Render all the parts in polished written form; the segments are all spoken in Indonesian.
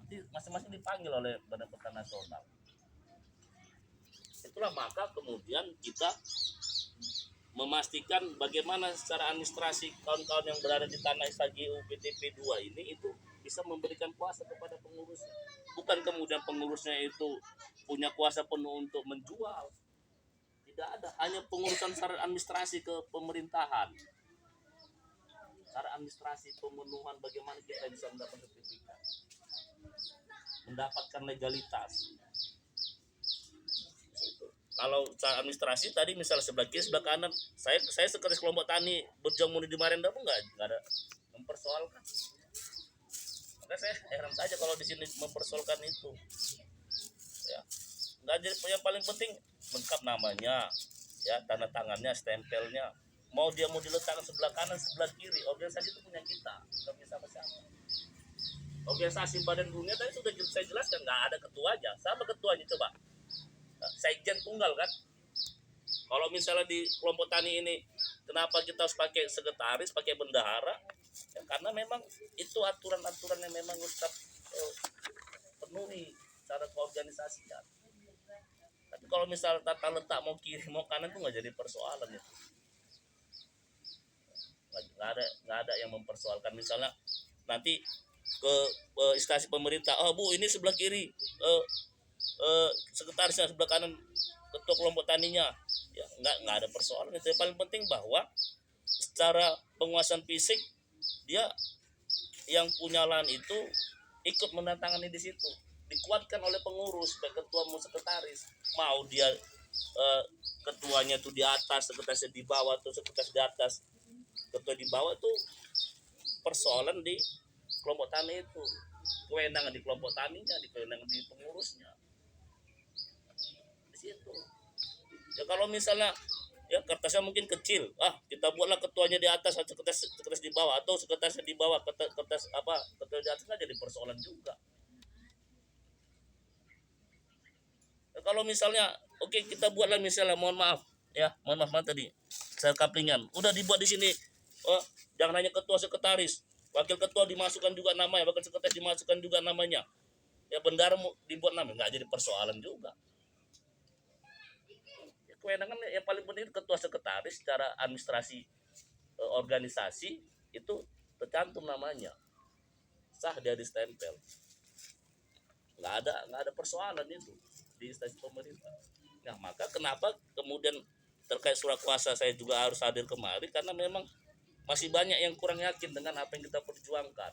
nanti masing-masing dipanggil oleh Badan Pertanahan Nasional. Itulah maka kemudian kita memastikan bagaimana secara administrasi kawan-kawan yang berada di tanah SHGU PTP 2 ini itu bisa memberikan kuasa kepada pengurusnya. Bukan kemudian pengurusnya itu punya kuasa penuh untuk menjual. Tidak ada, hanya pengurusan secara administrasi ke pemerintahan. Secara administrasi pemenuhan bagaimana kita bisa mendapat sertifikat, mendapatkan legalitas. Kalau secara administrasi tadi misalnya sebelah kiri sebelah kanan, saya sekretaris kelompok tani berjuang murni di Marenda pun nggak ada mempersoalkan. Maka saya heran saja kalau di sini mempersoalkan itu. Ya, nggak jadi. Yang paling penting lengkap namanya, ya, tanda tangannya, stempelnya. Mau dia mau diletakkan sebelah kanan sebelah kiri, organisasi itu punya kita, nggak bisa siapa. Organisasi Badan Dunia tadi sudah saya jelaskan, nggak ada ketuanya. Sama ketuanya coba. Sekjen tunggal kan. Kalau misalnya di kelompok tani ini kenapa kita harus pakai sekretaris, pakai bendahara? Ya, karena memang itu aturan-aturan yang memang harus penuhi cara keorganisasian. Tapi kalau misalnya tata letak mau kiri mau kanan tuh nggak jadi persoalan itu. Nggak ada yang mempersoalkan. Misalnya nanti ke instansi pemerintah, oh Bu ini sebelah kiri sekretarisnya, sebelah kanan ketua kelompok taninya, ya nggak ada persoalan itu. Yang paling penting bahwa secara penguasaan fisik dia yang punya lahan itu ikut menandatangani di situ, dikuatkan oleh pengurus baik ketua maupun sekretaris. Mau dia ketuanya tuh di atas, sekretarisnya di bawah, atau sekretaris di atas ketua di bawah, itu persoalan di kelompok tani itu, kewenangan di kelompok taninya, di kewenangan di pengurusnya. Situ. Ya kalau misalnya ya kertasnya mungkin kecil, kita buatlah ketuanya di atas, sekretaris di bawah, atau sekretarisnya di bawah, kertas apa ketua di atas, nggak jadi persoalan juga. Ya, kalau misalnya kita buatlah misalnya, mohon maaf tadi saya kaplingan udah dibuat di sini, jangan hanya ketua sekretaris, wakil ketua dimasukkan juga namanya, wakil sekretaris dimasukkan juga namanya, ya bendahara dibuat namanya, nggak jadi persoalan juga. Kewenangan yang paling penting ketua sekretaris secara administrasi organisasi itu tercantum namanya, sah dia di stempel, nggak ada persoalan itu di instansi pemerintah. Nah maka kenapa kemudian terkait surat kuasa saya juga harus hadir kemari, karena memang masih banyak yang kurang yakin dengan apa yang kita perjuangkan,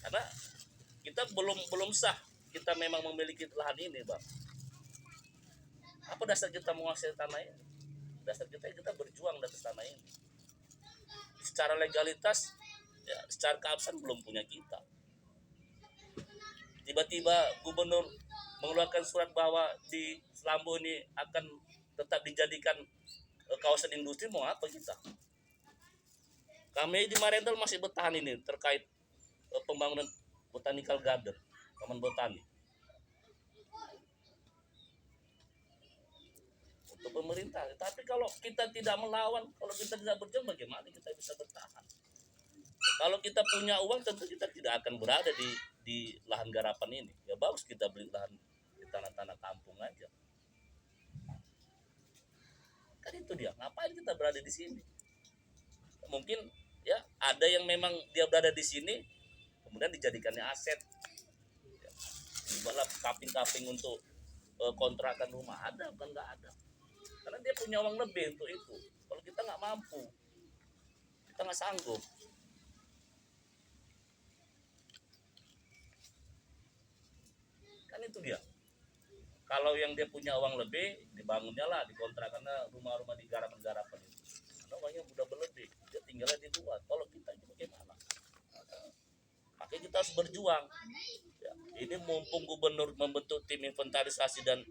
karena kita belum sah kita memang memiliki lahan ini, Bang. Apa dasar kita menguasai tanah ini? Dasar kita berjuang di atas tanah ini. Secara legalitas, ya, secara keabsahan belum punya kita. Tiba-tiba gubernur mengeluarkan surat bahwa di Selambo ini akan tetap dijadikan kawasan industri, mau apa kita? Kami di Marendal masih bertahan ini terkait pembangunan botanical garden, taman botani. Pemerintah, tapi kalau kita tidak melawan, kalau kita tidak berjuang, bagaimana kita bisa bertahan? Kalau kita punya uang, tentu kita tidak akan berada di lahan garapan ini. Ya bagus kita beli lahan di tanah-tanah kampung aja. Kan itu dia, ngapain kita berada di sini? Mungkin ya ada yang memang dia berada di sini, kemudian dijadikannya aset. Ya, dibuatlah kaping-kaping untuk kontrakan rumah, ada bukan nggak ada? Karena dia punya uang lebih untuk itu. Kalau kita nggak mampu, kita nggak sanggup. Kan itu dia. Kalau yang dia punya uang lebih, dibangunnya lah, dikontrakannya rumah-rumah di garapan-garapan itu. Karena uangnya udah berlebih, dia tinggalnya di luar. Kalau kita itu bagaimana? Makanya kita harus berjuang. Ya, ini mumpung gubernur membentuk tim inventarisasi dan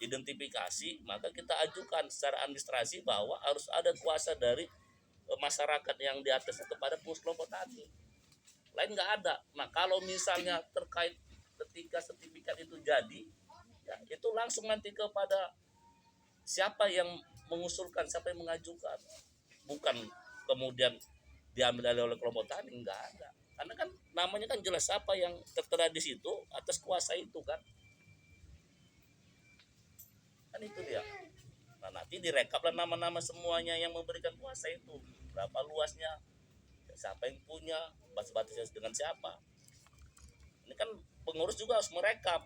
identifikasi, maka kita ajukan secara administrasi bahwa harus ada kuasa dari masyarakat yang di atasnya kepada pengurus kelompok tani. Lain nggak ada. Nah kalau misalnya terkait ketika sertifikat itu jadi, ya, itu langsung nanti kepada siapa yang mengusulkan, siapa yang mengajukan, bukan kemudian diambil oleh kelompok tani, nggak ada. Karena kan namanya kan jelas siapa yang tertera di situ atas kuasa itu kan. Kan itu dia. Nah, nanti direkaplah nama-nama semuanya yang memberikan kuasa itu. Berapa luasnya, siapa yang punya, batas-batasnya dengan siapa. Ini kan pengurus juga harus merekap.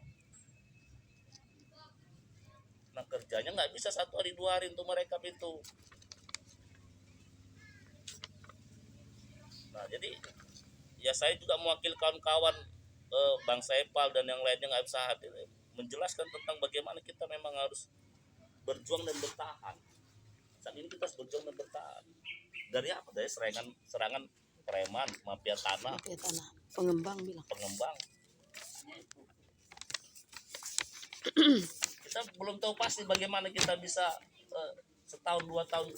Nah, kerjanya nggak bisa 1 hari 2 hari untuk merekap itu. Nah, jadi ya saya juga mewakili kawan-kawan Bang Saipal dan yang lainnya nggak bisa hadir menjelaskan tentang bagaimana kita memang harus berjuang dan bertahan. Saat ini kita harus berjuang dan bertahan. Dari apa? Dari serangan preman, mafia tanah, pengembang. Kita belum tahu pasti bagaimana kita bisa setahun 2 tahun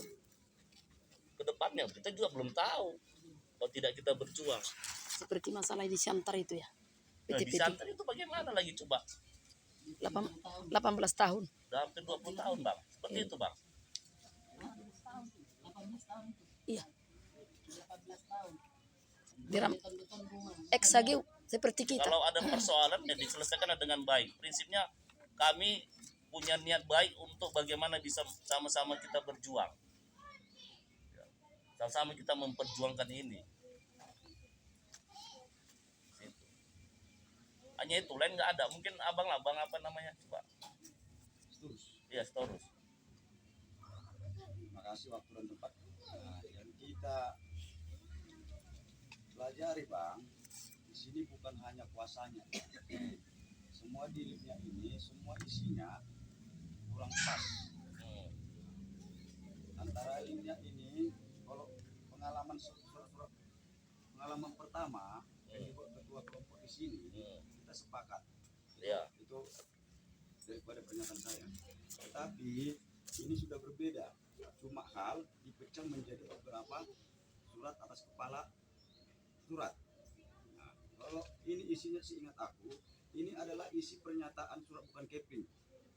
ke depannya. Kita juga belum tahu kalau tidak kita berjuang. Seperti masalah di Siantar itu ya. Nah, di Siantar itu bagaimana lagi coba? 18 tahun. Udah hampir 20 tahun bang. Seperti itu bang. Iya. Diram eksageu seperti kita. Kalau ada persoalan ya diselesaikan dengan baik. Prinsipnya kami punya niat baik untuk bagaimana bisa sama-sama kita berjuang. Sama-sama kita memperjuangkan ini. Hanya itu, lain nggak ada. Mungkin abang apa namanya coba? Iya, Storus. Terima kasih waktu dan tempat. Nah, yang kita pelajari bang, di sini bukan hanya kuasanya. Semua dirinya ini, semua isinya kurang pas. Antara linknya ini, kalau pengalaman pertama yang dibuat ketua kelompok di sini, kita sepakat. Iya. Itu daripada pernyataan saya. Tetapi ini sudah berbeda. Cuma hal dipecah menjadi beberapa surat atas kepala surat. Nah, kalau ini isinya seingat aku, ini adalah isi pernyataan surat bukan kepling.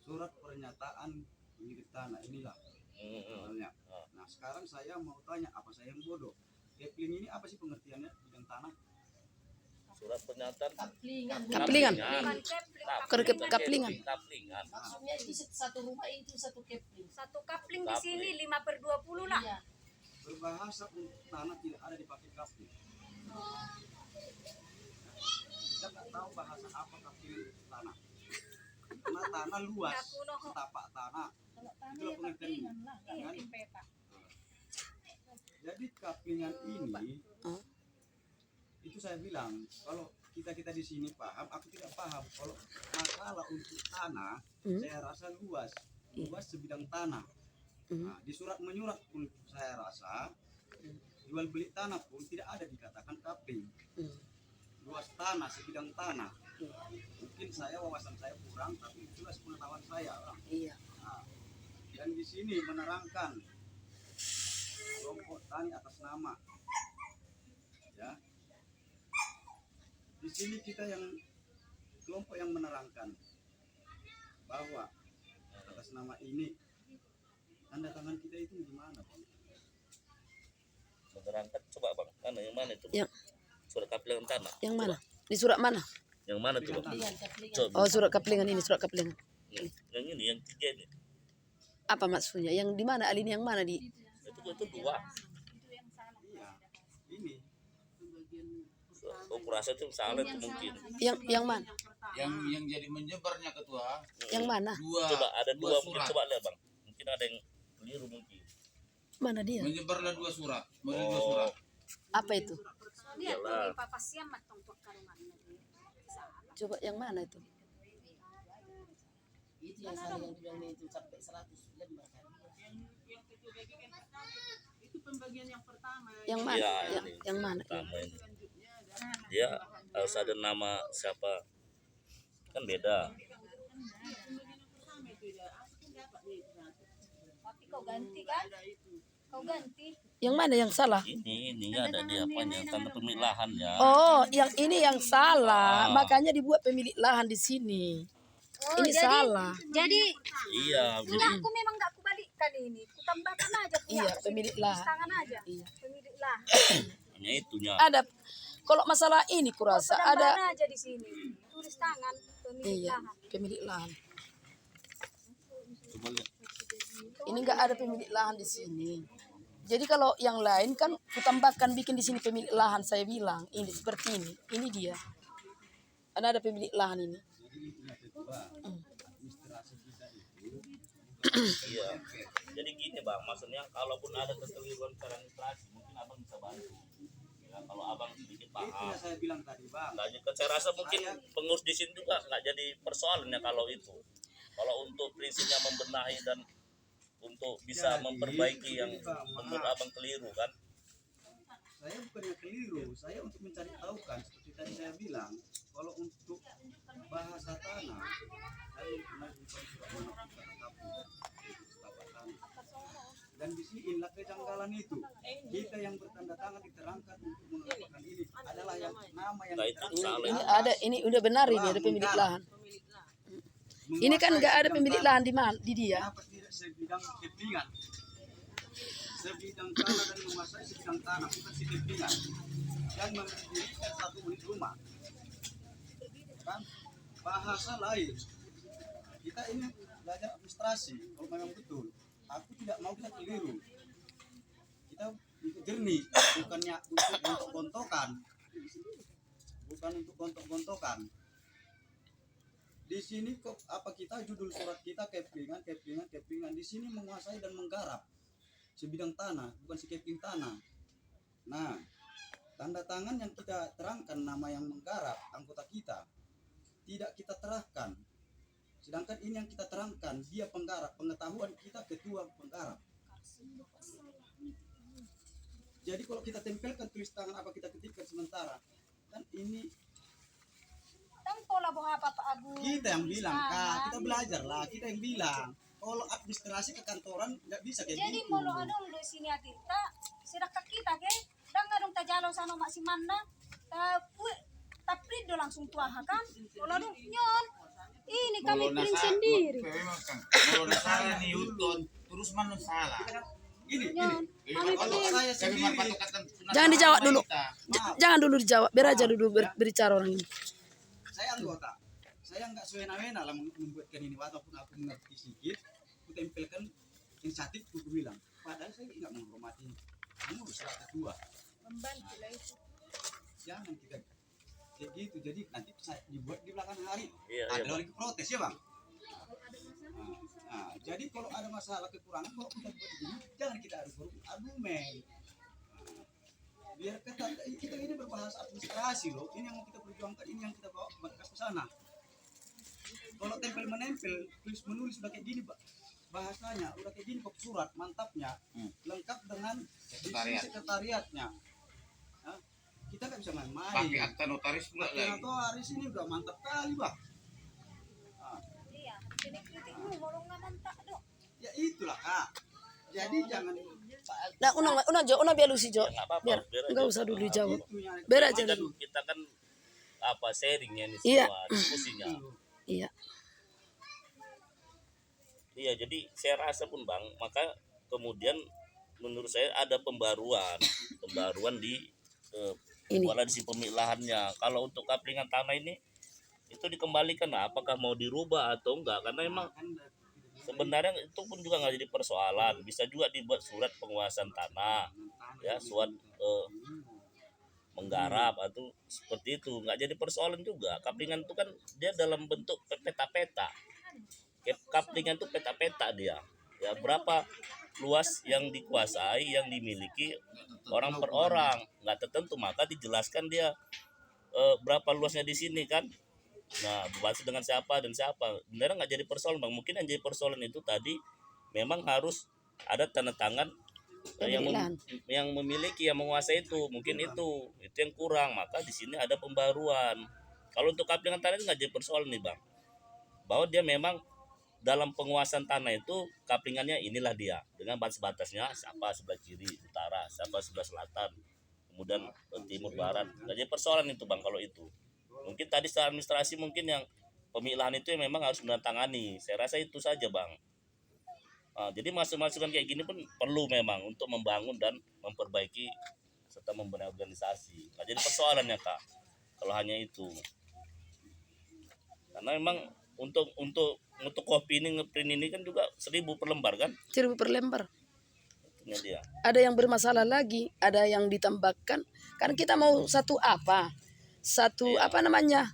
Surat pernyataan milik tanah inilah. Soalnya. Nah, sekarang saya mau tanya, apa saya yang bodoh? Kepling ini apa sih pengertiannya bidang tanah? Surat pernyataan Kaplingan. kaplingan. Maksudnya itu satu rumah itu satu kepling. Satu kapling di sini 5/20 lah. Iya. Berbahasa untuk tanah tidak ada dipakai kapling. Kita nggak tahu bahasa apa kapling tanah. Karena tanah luas, setapak tanah. Kalau tanah Itulah ya pengertiannya. kaplingan lah. Kan? Tim peta. Jadi kaplingan ini itu saya bilang kalau kita di sini paham, aku tidak paham. Kalau masalah untuk tanah, saya rasa luas sebidang tanah. Nah, di surat menyurat pun saya rasa jual beli tanah pun tidak ada dikatakan kapling. Luas tanah, sebidang tanah. Mungkin wawasan saya kurang, tapi itulah pengetahuan saya. Iya. Nah, dan di sini menerangkan kelompok tani atas nama, ya. Di sini kita yang kelompok yang menerangkan bahwa atas nama ini tanda tangan kita itu gimana, Bang? Menerangkan coba bang. Mana yang mana itu? Yang Surat kaplingan tanah. yang mana? Di surat mana? Yang mana tuh bang? Kaplingan. Coba. Oh, surat kaplingan ini, surat kaplingan. Yang ini, yang 3 ini. Apa maksudnya? Yang di mana? Alin yang mana di? Itu 2. Iya, ini Oh, kurasa itu salah itu mungkin. Yang mana? Yang jadi menyebarnya ketua Yang mana? Coba ada 2 mungkin, surat. coba lihat bang. Mungkin ada yang keliru mungkin. Mana dia? menyebarlah 2 surat, melalui 2 surat. Apa itu? Dia Iyalah. tuh papasnya matong tuh karungan. Coba yang mana itu? Itu yang salah yang dibilang itu sampai 100 lembar kan. Itu pembagian yang pertama. Yang mana? Iya, ini. Yang mana? Pertama ini. Dia harus ada nama siapa. Kan beda. Tapi kau ganti kan? Kau ganti. Yang mana yang salah? Ini ada dia apanya? Tanda pemilik lahan ya. Oh, yang ini yang salah. Ah. Makanya dibuat pemilik lahan di sini. Oh, Ini salah. Jadi Iya, punya aku memang nggak kubalikkan ini. Kutambahkan aja punya. Iya, aku pemilik sini. lahan. Tangan aja. Iya. Pemilik lahan. hanya itunya. Ada kalau masalah ini kurasa ada Mana aja di sini. Tulis tangan pemilik iya lahan. pemilik lahan. Coba lihat. Ini enggak ada pemilik lahan di sini. Jadi kalau yang lain kan kutambahkan bikin di sini pemilik lahan, saya bilang ini seperti ini. Ini dia. Karena ada pemilik lahan ini. Jadi itu yang kedua, administrasi kita itu Iya. Jadi gini bang, maksudnya kalaupun ada kekeliruan secara administrasi, mungkin abang bisa bantu. Ya, kalau abang sedikit itu paham. yang saya bilang tadi bang. Nggak, saya rasa mungkin pengurus di sini juga nggak jadi persoalannya kalau itu. Kalau untuk prinsipnya membenahi dan untuk bisa Jadi, memperbaiki yang begini, Bang, menurut maaf. abang keliru kan. Saya bukannya keliru, saya untuk mencari tahu kan seperti tadi saya bilang, kalau untuk bahasa tanah, saya pernah bukan surat mengajukan setapak tanah. Dan di sini inilah kejanggalan itu. Kita yang bertanda tangan diterangkan untuk mengatakan ini adalah yang nama yang Nah, itu diterangkan salah. di Ini atas. ada ini udah benar ini ada pemilik lahan. Ini kan enggak ada pemilik lahan di mana di dia. Kenapa tidak sebidang kepingan? Sebidang tanah dan menguasai sebidang tanah, bukan sekepingan. Dan mendirikan satu unit rumah. Kan? Bahasa lain. Kita ini belajar administrasi, kalau memang betul. Aku tidak mau kita keliru. Kita untuk jernih, bukannya untuk gontok-gontokan. Bukan untuk gontok-gontokan. Di sini kok apa kita judul surat kita kepingan di sini menguasai dan menggarap sebidang tanah, bukan sekeping tanah. Nah, tanda tangan yang kita terangkan nama yang menggarap anggota kita tidak kita terahkan. Sedangkan ini yang kita terangkan dia penggarap, pengetahuan kita ketua penggarap. Jadi kalau kita tempelkan tulis tangan apa kita ketikkan sementara, kan ini Pola bawa apa Pak Abu? kita yang bilang, Kak, kita belajar lah, kita yang bilang. Kalau administrasi kekantoran nggak bisa kayak Jadi gitu. mau lo adong lo sini kita sirakak kita ke dan ngadong tajalo sana maksi mana tapi do langsung tua kan kalau dong nyon ini kami print sendiri Kalau nggak salah nih Yuton, terus mana salah? Ini. nyon kami Kalau print saya Tapi sendiri, patokan Jangan dijawab dulu. maaf, Jangan dulu dijawab, biar aja dulu berbicara orang ini. saya anggota. Saya nggak sewena-wena lah membuatkan ini, walaupun aku mengerti sedikit, aku tempelkan inisiatif, aku bilang. Padahal saya nggak menghormati pengurus ketua. membantu lah itu Jangan kita kayak gitu. Jadi nanti saya dibuat di belakang hari. Iya, Ada iya, lagi protes ya bang. Nah, jadi kalau ada masalah kekurangan, kalau kita buat begini, jangan kita argumen. Biar kita ini berbahasa administrasi loh. Ini yang kita perjuangkan, ini yang kita bawa ke sana. Kalau tempel menempel, tulis menulis udah kayak gini bahasanya, udah kayak gini kok surat mantapnya, lengkap dengan Sekretariat. sekretariatnya. Nah, kita nggak bisa main-main. pakai akta notaris pula Pakai lagi. notaris ini udah mantap kali bah. Nah, iya jadi kritikmu mau lo nggak mantap dong ya itulah kak. Jadi jangan Nah, una biar lu sih Jo. Ya, nggak apa-apa, Biar biar aja. enggak usah dulu dijawab. itu yang Biar aja Kita, dulu. kita kan apa sharingnya ini Iya. semua diskusinya. Iya. Iya, jadi saya rasa pun bang, maka kemudian menurut saya ada pembaruan di Ini. wala di si pemilik lahannya. Kalau untuk kaplingan tanah ini itu dikembalikan, nah, apakah mau dirubah atau enggak? Karena emang sebenarnya itu pun juga nggak jadi persoalan. Bisa juga dibuat surat penguasaan tanah, ya surat menggarap atau seperti itu, nggak jadi persoalan juga. Kaplingan itu kan dia dalam bentuk peta-peta. Kaplingan itu peta-peta dia. Ya berapa luas yang dikuasai, yang dimiliki orang per orang, nggak tertentu, maka dijelaskan dia berapa luasnya di sini kan. Nah, berbasis dengan siapa dan siapa. Benar nggak jadi persoalan bang. Mungkin yang jadi persoalan itu tadi memang harus ada tanda tangan yang memiliki, yang menguasai itu. Mungkin itu yang kurang. Maka di sini ada pembaruan. Kalau untuk kaplingan tanah itu nggak jadi persoalan nih bang. Bahwa dia memang dalam penguasaan tanah itu kaplingannya inilah dia dengan batas-batasnya, siapa sebelah kiri utara, siapa sebelah selatan, kemudian timur barat. Nggak jadi persoalan itu bang kalau itu. Mungkin tadi secara administrasi mungkin yang pemilahan itu yang memang harus menantangani. Saya rasa itu saja bang. Jadi masukan kayak gini pun perlu memang untuk membangun dan memperbaiki serta membenahi organisasi. Nggak jadi persoalannya Kak kalau hanya itu. Karena memang untuk kopi ini ngeprint ini kan juga 1.000 per lembar kan? 1.000 per lembar. Itunya dia. Ada yang bermasalah lagi, ada yang ditambahkan. Kan kita mau satu apa? Satu apa namanya?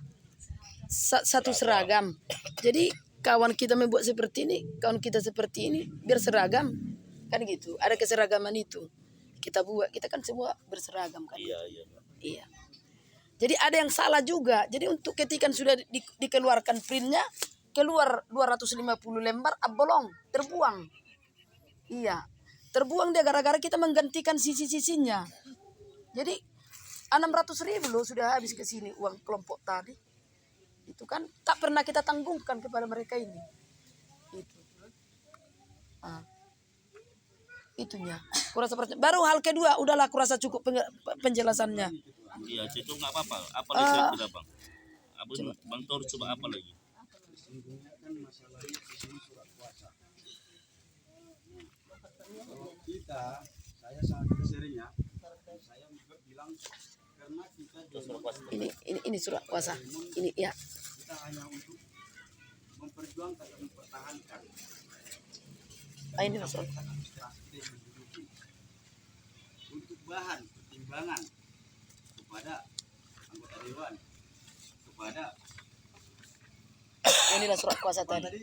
Satu seragam. Jadi kawan kita membuat seperti ini, kawan kita seperti ini, biar seragam. Kan gitu. Ada keseragaman itu. Kita buat, kita kan semua berseragam kan. Iya, iya. Iya. Jadi ada yang salah juga. Jadi untuk ketika sudah dikeluarkan printnya, keluar 250 lembar, bolong, terbuang. Iya. Terbuang dia gara-gara kita menggantikan sisi-sisinya. Jadi 600.000 loh sudah habis ke sini uang kelompok tadi. Itu kan tak pernah kita tanggungkan kepada mereka ini. Itu. Itunya. Kurasa baru hal kedua udahlah kurasa cukup penjelasannya. Iya, itu nggak apa-apa. Apa lagi tidak Bang? Bang Tor coba apa lagi? Sesungguhnya kan masalahnya di sini surat kuasa. Kalau kita, saya sangat sering ya, saya juga bilang karena kita Surat kuasa. Ini surat kuasa. Ini ya. kita hanya untuk memperjuangkan dan mempertahankan. Ini surat. Administrasi yang menduduki untuk bahan pertimbangan kepada anggota dewan, kepada Inilah surat kuasa apa tadi. tadi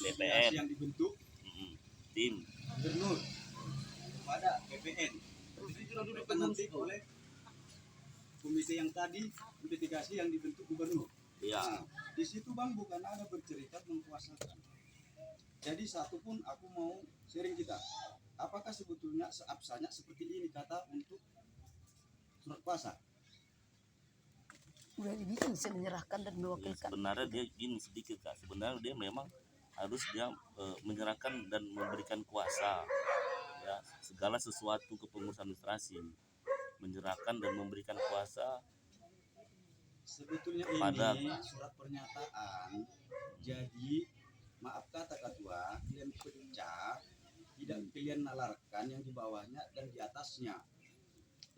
BPN. yang dibentuk Tim. gubernur, kepada BPN. Itu sudah dudukkan nanti oleh komite yang tadi investigasi yang dibentuk gubernur. Iya. Nah, di situ Bang bukan ada bercerita mengkuasakan. Jadi satu pun aku mau sharing kita. Apakah sebetulnya seabsanya seperti ini kata untuk surat kuasa? Udah dibikin saya menyerahkan dan Ya, mewakilkan. sebenarnya dia gini sedikit Kak. Sebenarnya dia memang harus dia menyerahkan dan memberikan kuasa ya segala sesuatu kepengurusan administrasi, menyerahkan dan memberikan kuasa Sebetulnya pada ini surat pernyataan. Jadi maaf kata ketua, kalian pecah, tidak kalian nalarkan yang di bawahnya dan di atasnya.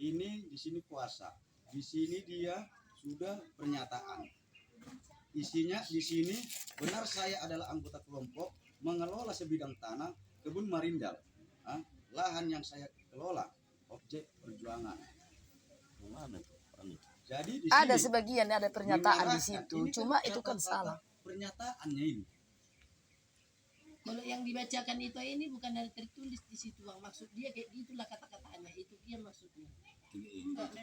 Ini di sini kuasa, di sini dia sudah pernyataan. Isinya di sini benar saya adalah anggota kelompok mengelola sebidang tanah kebun marindal, lahan yang saya kelola objek perjuangan. mana tuh? Jadi di Ada sini sebagian ada pernyataan di mengarahkan. situ. Ini Cuma kan itu kan kata-kata salah. Pernyataannya ini. Kalau yang dibacakan itu ini bukan dari tertulis di situ Bang. Maksud dia kayak gitulah kata-katanya. Itu dia maksudnya.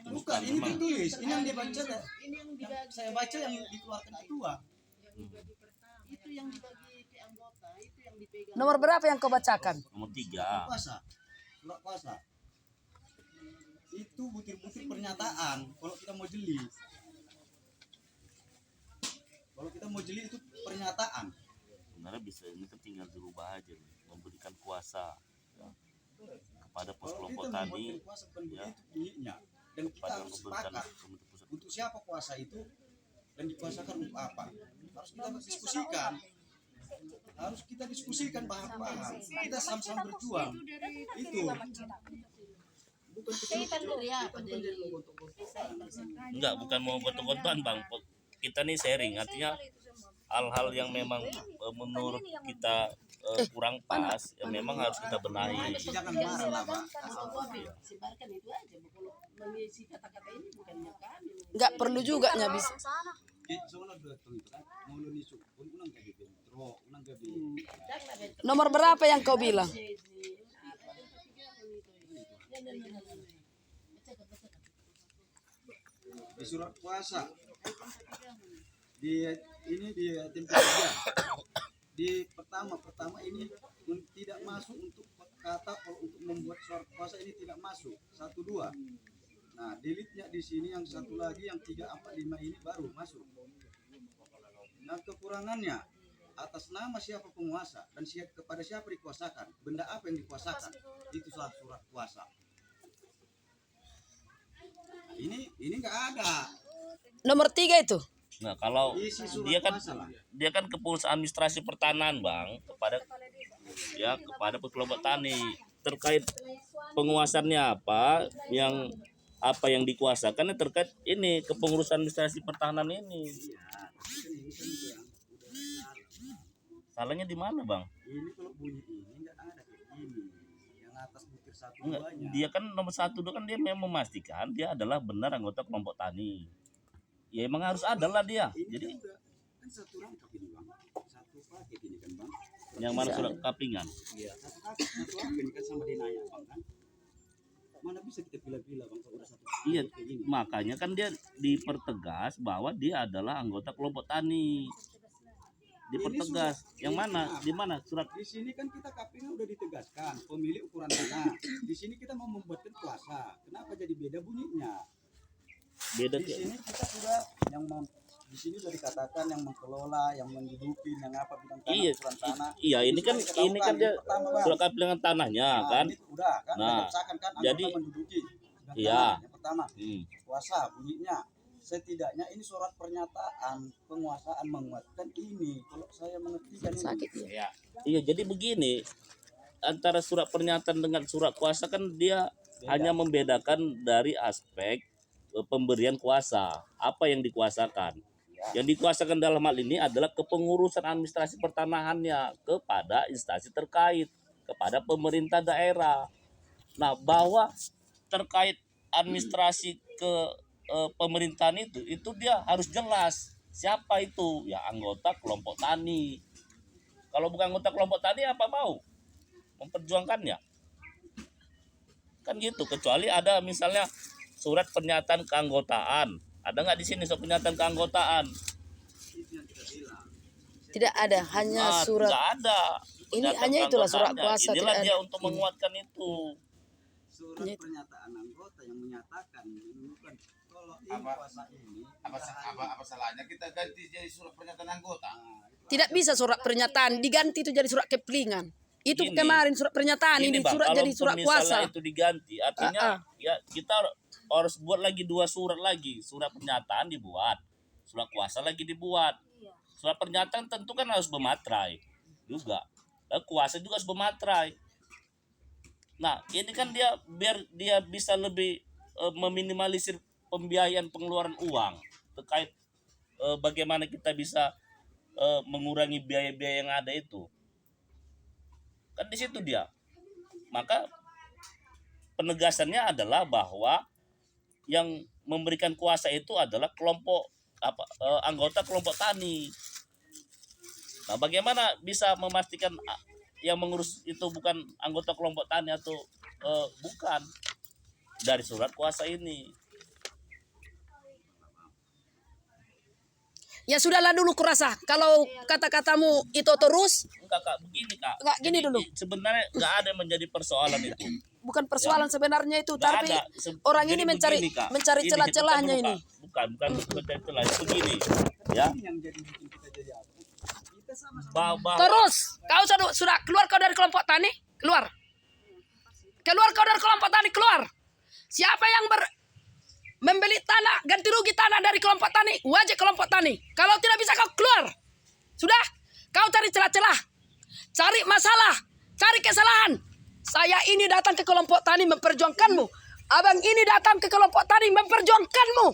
Bukan, ini memang. ditulis. Ini yang dibaca dah. Ini yang dibagi. Saya baca yang dikeluarkan ketua. Itu yang dibagi ke anggota, itu yang dipegang. Nomor berapa yang kau bacakan? Nomor 3. Kuasa. Surat kuasa. Itu butir-butir pernyataan. Kalau kita mau jeli. Kalau kita mau jeli itu pernyataan. Sebenarnya bisa ini kan tinggal dirubah aja, memberikan kuasa ya, kepada pos Kalau kelompok kita tani membuat kuasa bukan ya, begitu bunyinya. Dan kita pada harus pemerintahan sepakat pemerintah pusat. untuk siapa kuasa itu dan dikuasakan untuk apa. Harus kita diskusikan. Harus kita diskusikan paham-paham. Kita sama-sama berjuang. Itu. Bukan kita Enggak, bukan mau gotong-gotongan Bang. Kita nih sharing, artinya hal-hal yang memang menurut kita kurang pas, ya memang harus kita benahi. jangan marah lah, Pak. Sebarkan itu aja. Kalau mengisi kata-kata ini bukannya kami. Enggak perlu juga nyabis. Soalnya datang itu kan mulun isu pun unang gabi bentro, unang gabi. Nomor berapa yang kau bilang? Di surat kuasa di ini di tempat tiga di pertama ini tidak masuk untuk kata kalau untuk membuat surat kuasa ini tidak masuk 1, 2. Nah delete-nya di sini yang satu lagi yang 3, 4, 5 ini baru masuk. Nah kekurangannya atas nama siapa penguasa dan kepada siapa dikuasakan, benda apa yang dikuasakan, itu surat kuasa. Ini nggak ada. Nomor 3 itu. Nah, kalau Isi surat dia kan kuasa lah. dia kan kepengurusan administrasi pertanahan Bang kepada kepada kelompok tani. terkait penguasaannya apa yang dikuasakan terkait ini kepengurusan administrasi pertahanan ini. Salahnya di mana, Bang? Ini kalau bunyi ini nggak ada kayak gini. Yang atas butir satu Enggak, duanya. dia kan nomor satu itu kan dia memang memastikan dia adalah benar anggota kelompok tani. Ya emang harus ada lah dia. Ini Jadi kan udah kan satu rangkap ini bang, satu paket ini kan bang. yang mana surat kaplingan? Iya. Satu paket, satu apa ini kan sama dinaya bang kan. Mana bisa kita pilih-pilih bang kalau udah satu paket Iya, kayak gini. makanya kan dia dipertegas bahwa dia adalah anggota kelompok tani. Dipertegas. Yang mana? Di mana surat? Di sini kan kita KPK udah ditegaskan pemilik ukuran tanah. Di sini kita mau membuatkan kuasa. Kenapa jadi beda bunyinya? Beda Di kayak sini kita sudah di sini sudah dikatakan yang mengelola, yang menduduki, yang apa bidang tanah, Iya, ukuran tanah. iya ini kan sudah diketahukan. dia Ini pertama, Bang. surat kaplingan tanahnya Nah, kan. ini udah kan Nah, udah disahkan kan jadi- anggota menduduki. Bidang Iya. tanah. Yang pertama, Hmm. kuasa bunyinya. Setidaknya ini surat pernyataan penguasaan menguatkan ini. Kalau saya mengertikan ini. Sakit ya. Iya, jadi begini. Antara surat pernyataan dengan surat kuasa kan dia Beda. hanya membedakan dari aspek pemberian kuasa. Apa yang dikuasakan? Yang dikuasakan dalam hal ini adalah kepengurusan administrasi pertanahannya kepada instansi terkait, kepada pemerintah daerah. Nah, bahwa terkait administrasi ke pemerintahan itu dia harus jelas siapa itu, ya anggota kelompok tani. Kalau bukan anggota kelompok tani apa mau memperjuangkannya? Kan gitu, kecuali ada misalnya surat pernyataan keanggotaan. Ada nggak di sini surat pernyataan keanggotaan? Tidak ada, hanya surat. Nggak ada. Ini Pernyataan hanya itulah surat keanggotaannya. kuasa, Inilah tidak dia ada. untuk menguatkan itu. Surat Ini- pernyataan anggota yang menyatakan bukan kalau ini Apa- kuasa ini Apa salahnya kita ganti jadi surat pernyataan anggota? Tidak bisa surat pernyataan diganti itu jadi surat keplingan. Itu Gini. kemarin surat pernyataan ini Bang, surat kalau jadi surat misalnya kuasa. itu diganti, artinya Ah. ya kita harus buat lagi 2 surat lagi. Surat pernyataan dibuat, surat kuasa lagi dibuat. Surat pernyataan tentu kan harus bermaterai juga. Dan kuasa juga harus bermaterai. Nah, ini kan dia biar dia bisa lebih meminimalisir pembiayaan pengeluaran uang terkait bagaimana kita bisa mengurangi biaya-biaya yang ada itu. Kan di situ dia. Maka penegasannya adalah bahwa yang memberikan kuasa itu adalah kelompok anggota kelompok tani. Nah, bagaimana bisa memastikan yang mengurus itu bukan anggota kelompok tani atau bukan dari surat kuasa ini? Ya sudahlah dulu kurasa. Kalau kata-katamu itu terus, Enggak, Kak, begini, Kak. Enggak, gini dulu. Sebenarnya enggak ada yang menjadi persoalan itu. bukan persoalan sebenarnya itu, Nggak tapi ada. orang Jadi ini mencari begini, Kak. mencari Ini, celah-celahnya kita ini. bukan mencari celah. Begini, ya. Ini yang jadi bikin kita jadi apa? Kita sama-sama Bahwa Terus, kau sudah keluar kau dari kelompok tani? Keluar. Keluar kau dari kelompok tani, keluar. Siapa yang membeli tanah, ganti rugi tanah dari kelompok tani, wajib kelompok tani. Kalau tidak bisa kau keluar. Sudah, kau cari celah-celah. Cari masalah, cari kesalahan. Saya ini datang ke kelompok tani memperjuangkanmu. Abang ini datang ke kelompok tani memperjuangkanmu.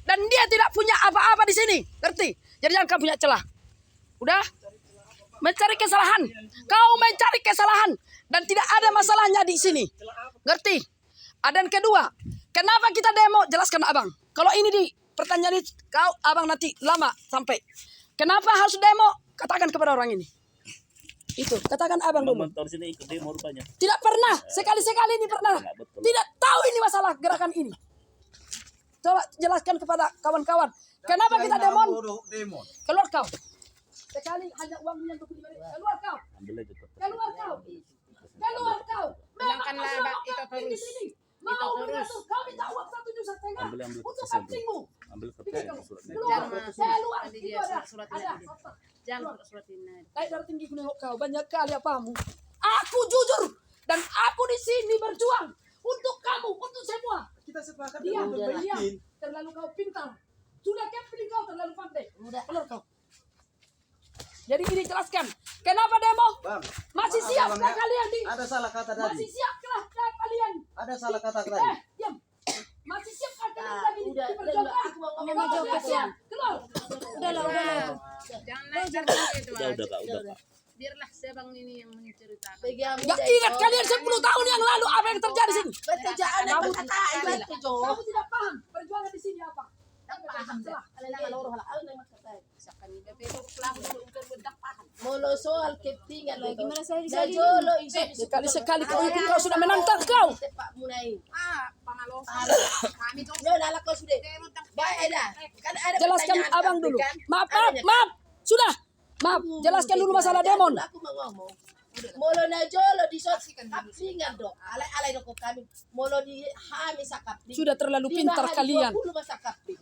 Dan dia tidak punya apa-apa di sini. Ngerti? Jadi jangan kau punya celah. Udah? Mencari kesalahan. Kau mencari kesalahan. Dan tidak ada masalahnya di sini. Ngerti? Dan kedua, kenapa kita demo? Jelaskan abang. Kalau ini di pertanyaan ini, kau abang nanti lama sampai. Kenapa harus demo? Katakan kepada orang ini. Itu, katakan abang dulu. mentor sini ikut demo rupanya. Tidak pernah. Sekali-sekali ini pernah. Enggak, betul. Tidak tahu ini masalah gerakan ini. Coba jelaskan kepada kawan-kawan. Kenapa kita demo? demo. Keluar kau. Sekali hanya uangnya 25 ribu. Keluar kau. Ambil aja tetap. Keluar kau. Keluar kau. Bilangkanlah, Memang Mbak, kau itu sudah terus. di sini. Mau Itu terus. mengatur. Kau minta uang 1,5 juta Ambil untuk kertasnya tuh. kancingmu. Ambil Ini kertasnya kamu. suratnya. Keluar. Jangan masuk. Keluar. Tadi Itu dia ada. surat Ada. tadi. Sosok. Jangan surat ini. Naik darah tinggi ku nengok kau. Banyak kali apamu. Aku jujur. Dan aku di sini berjuang. Untuk kamu. Untuk semua. Kita sepakat Diam. untuk Diam. bikin. Terlalu kau pintar. Sudah kepilih kau terlalu pandai. Udah. Keluar kau. Jadi ini jelaskan. Kenapa demo? Bang, Masih maaf, siap Bang, kah ya. kalian di? Ada salah kata tadi. Masih siap kah kalian? Ada salah kata tadi. Diam. Masih siap kah kalian Nah, lagi udah, diperjuangkan? aku mau ngomong Keluar, aja, keluar, kasihan. keluar. Udahlah. Jangan naikkan gitu. Udah Kak, udah Kak. Biarlah sebang ini yang menceritakan. bagi yang Gak muda ingat itu, kalian 10 tahun yang lalu apa yang terjadi sini? betul jangan ada perkataan itu Jo. Kamu tidak paham perjuangan di sini apa? Paham dah. Jangan orang lah, aku nak kata. Misalkan ini betul pulang dulu untuk bedak paham. Molo soal kepentingan lagi Gimana saya di Nah, sini? Jolo iso Sekali-sekali kau ikut kau sudah menantang kau. Pak Munai. Pangalong kami tuh Yo lalak kau sudah. Baik dah. Kan ada Jelaskan pertanyaan abang kan, dulu. kan? Maaf, Adanya, maaf. Sudah. Maaf, jelaskan dulu masalah demon. Aku mau ngomong. Molo na jolo di sot kaplingan do. Alay do ko kami. Molo di hami sa kapling. Sudah terlalu pintar kalian. 20 masa kapling.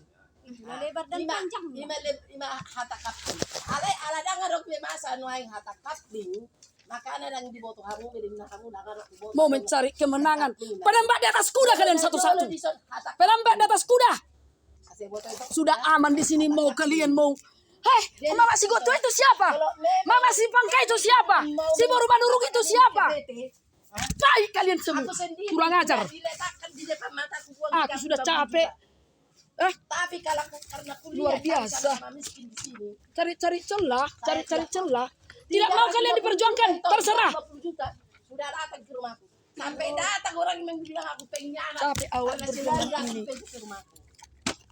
Lebar dan panjang. Lima hata kapling. Alay dangar do me masa no aing hata kapling. Maka ana dang di boto hamu bedeng na hamu dangar do boto. Mau mencari kemenangan. Penembak di atas kuda kalian satu-satu. Di sot hata Penembak di atas kuda. kasih boto itu. Sudah aman di sini mau kalian mau. Hei, Mama si Goto itu siapa? Mama si Pangkai itu siapa? Si Boru Manurung itu siapa? Tai kalian semua. Aku sendiri Kurang ajar. diletakkan di depan mataku buang Aku tiga sudah bulan capek. juga. Tapi kalau aku karena kuliah Luar kan biasa. sama miskin di sini. Cari-cari celah, cari-cari celah. Tidak mau kalian diperjuangkan, terserah. 50 juta sudah datang ke rumahku. Sampai datang orang yang bilang aku pengen anak. Capek awak Karena berjuang selalu ini. aku pengen ke rumahku.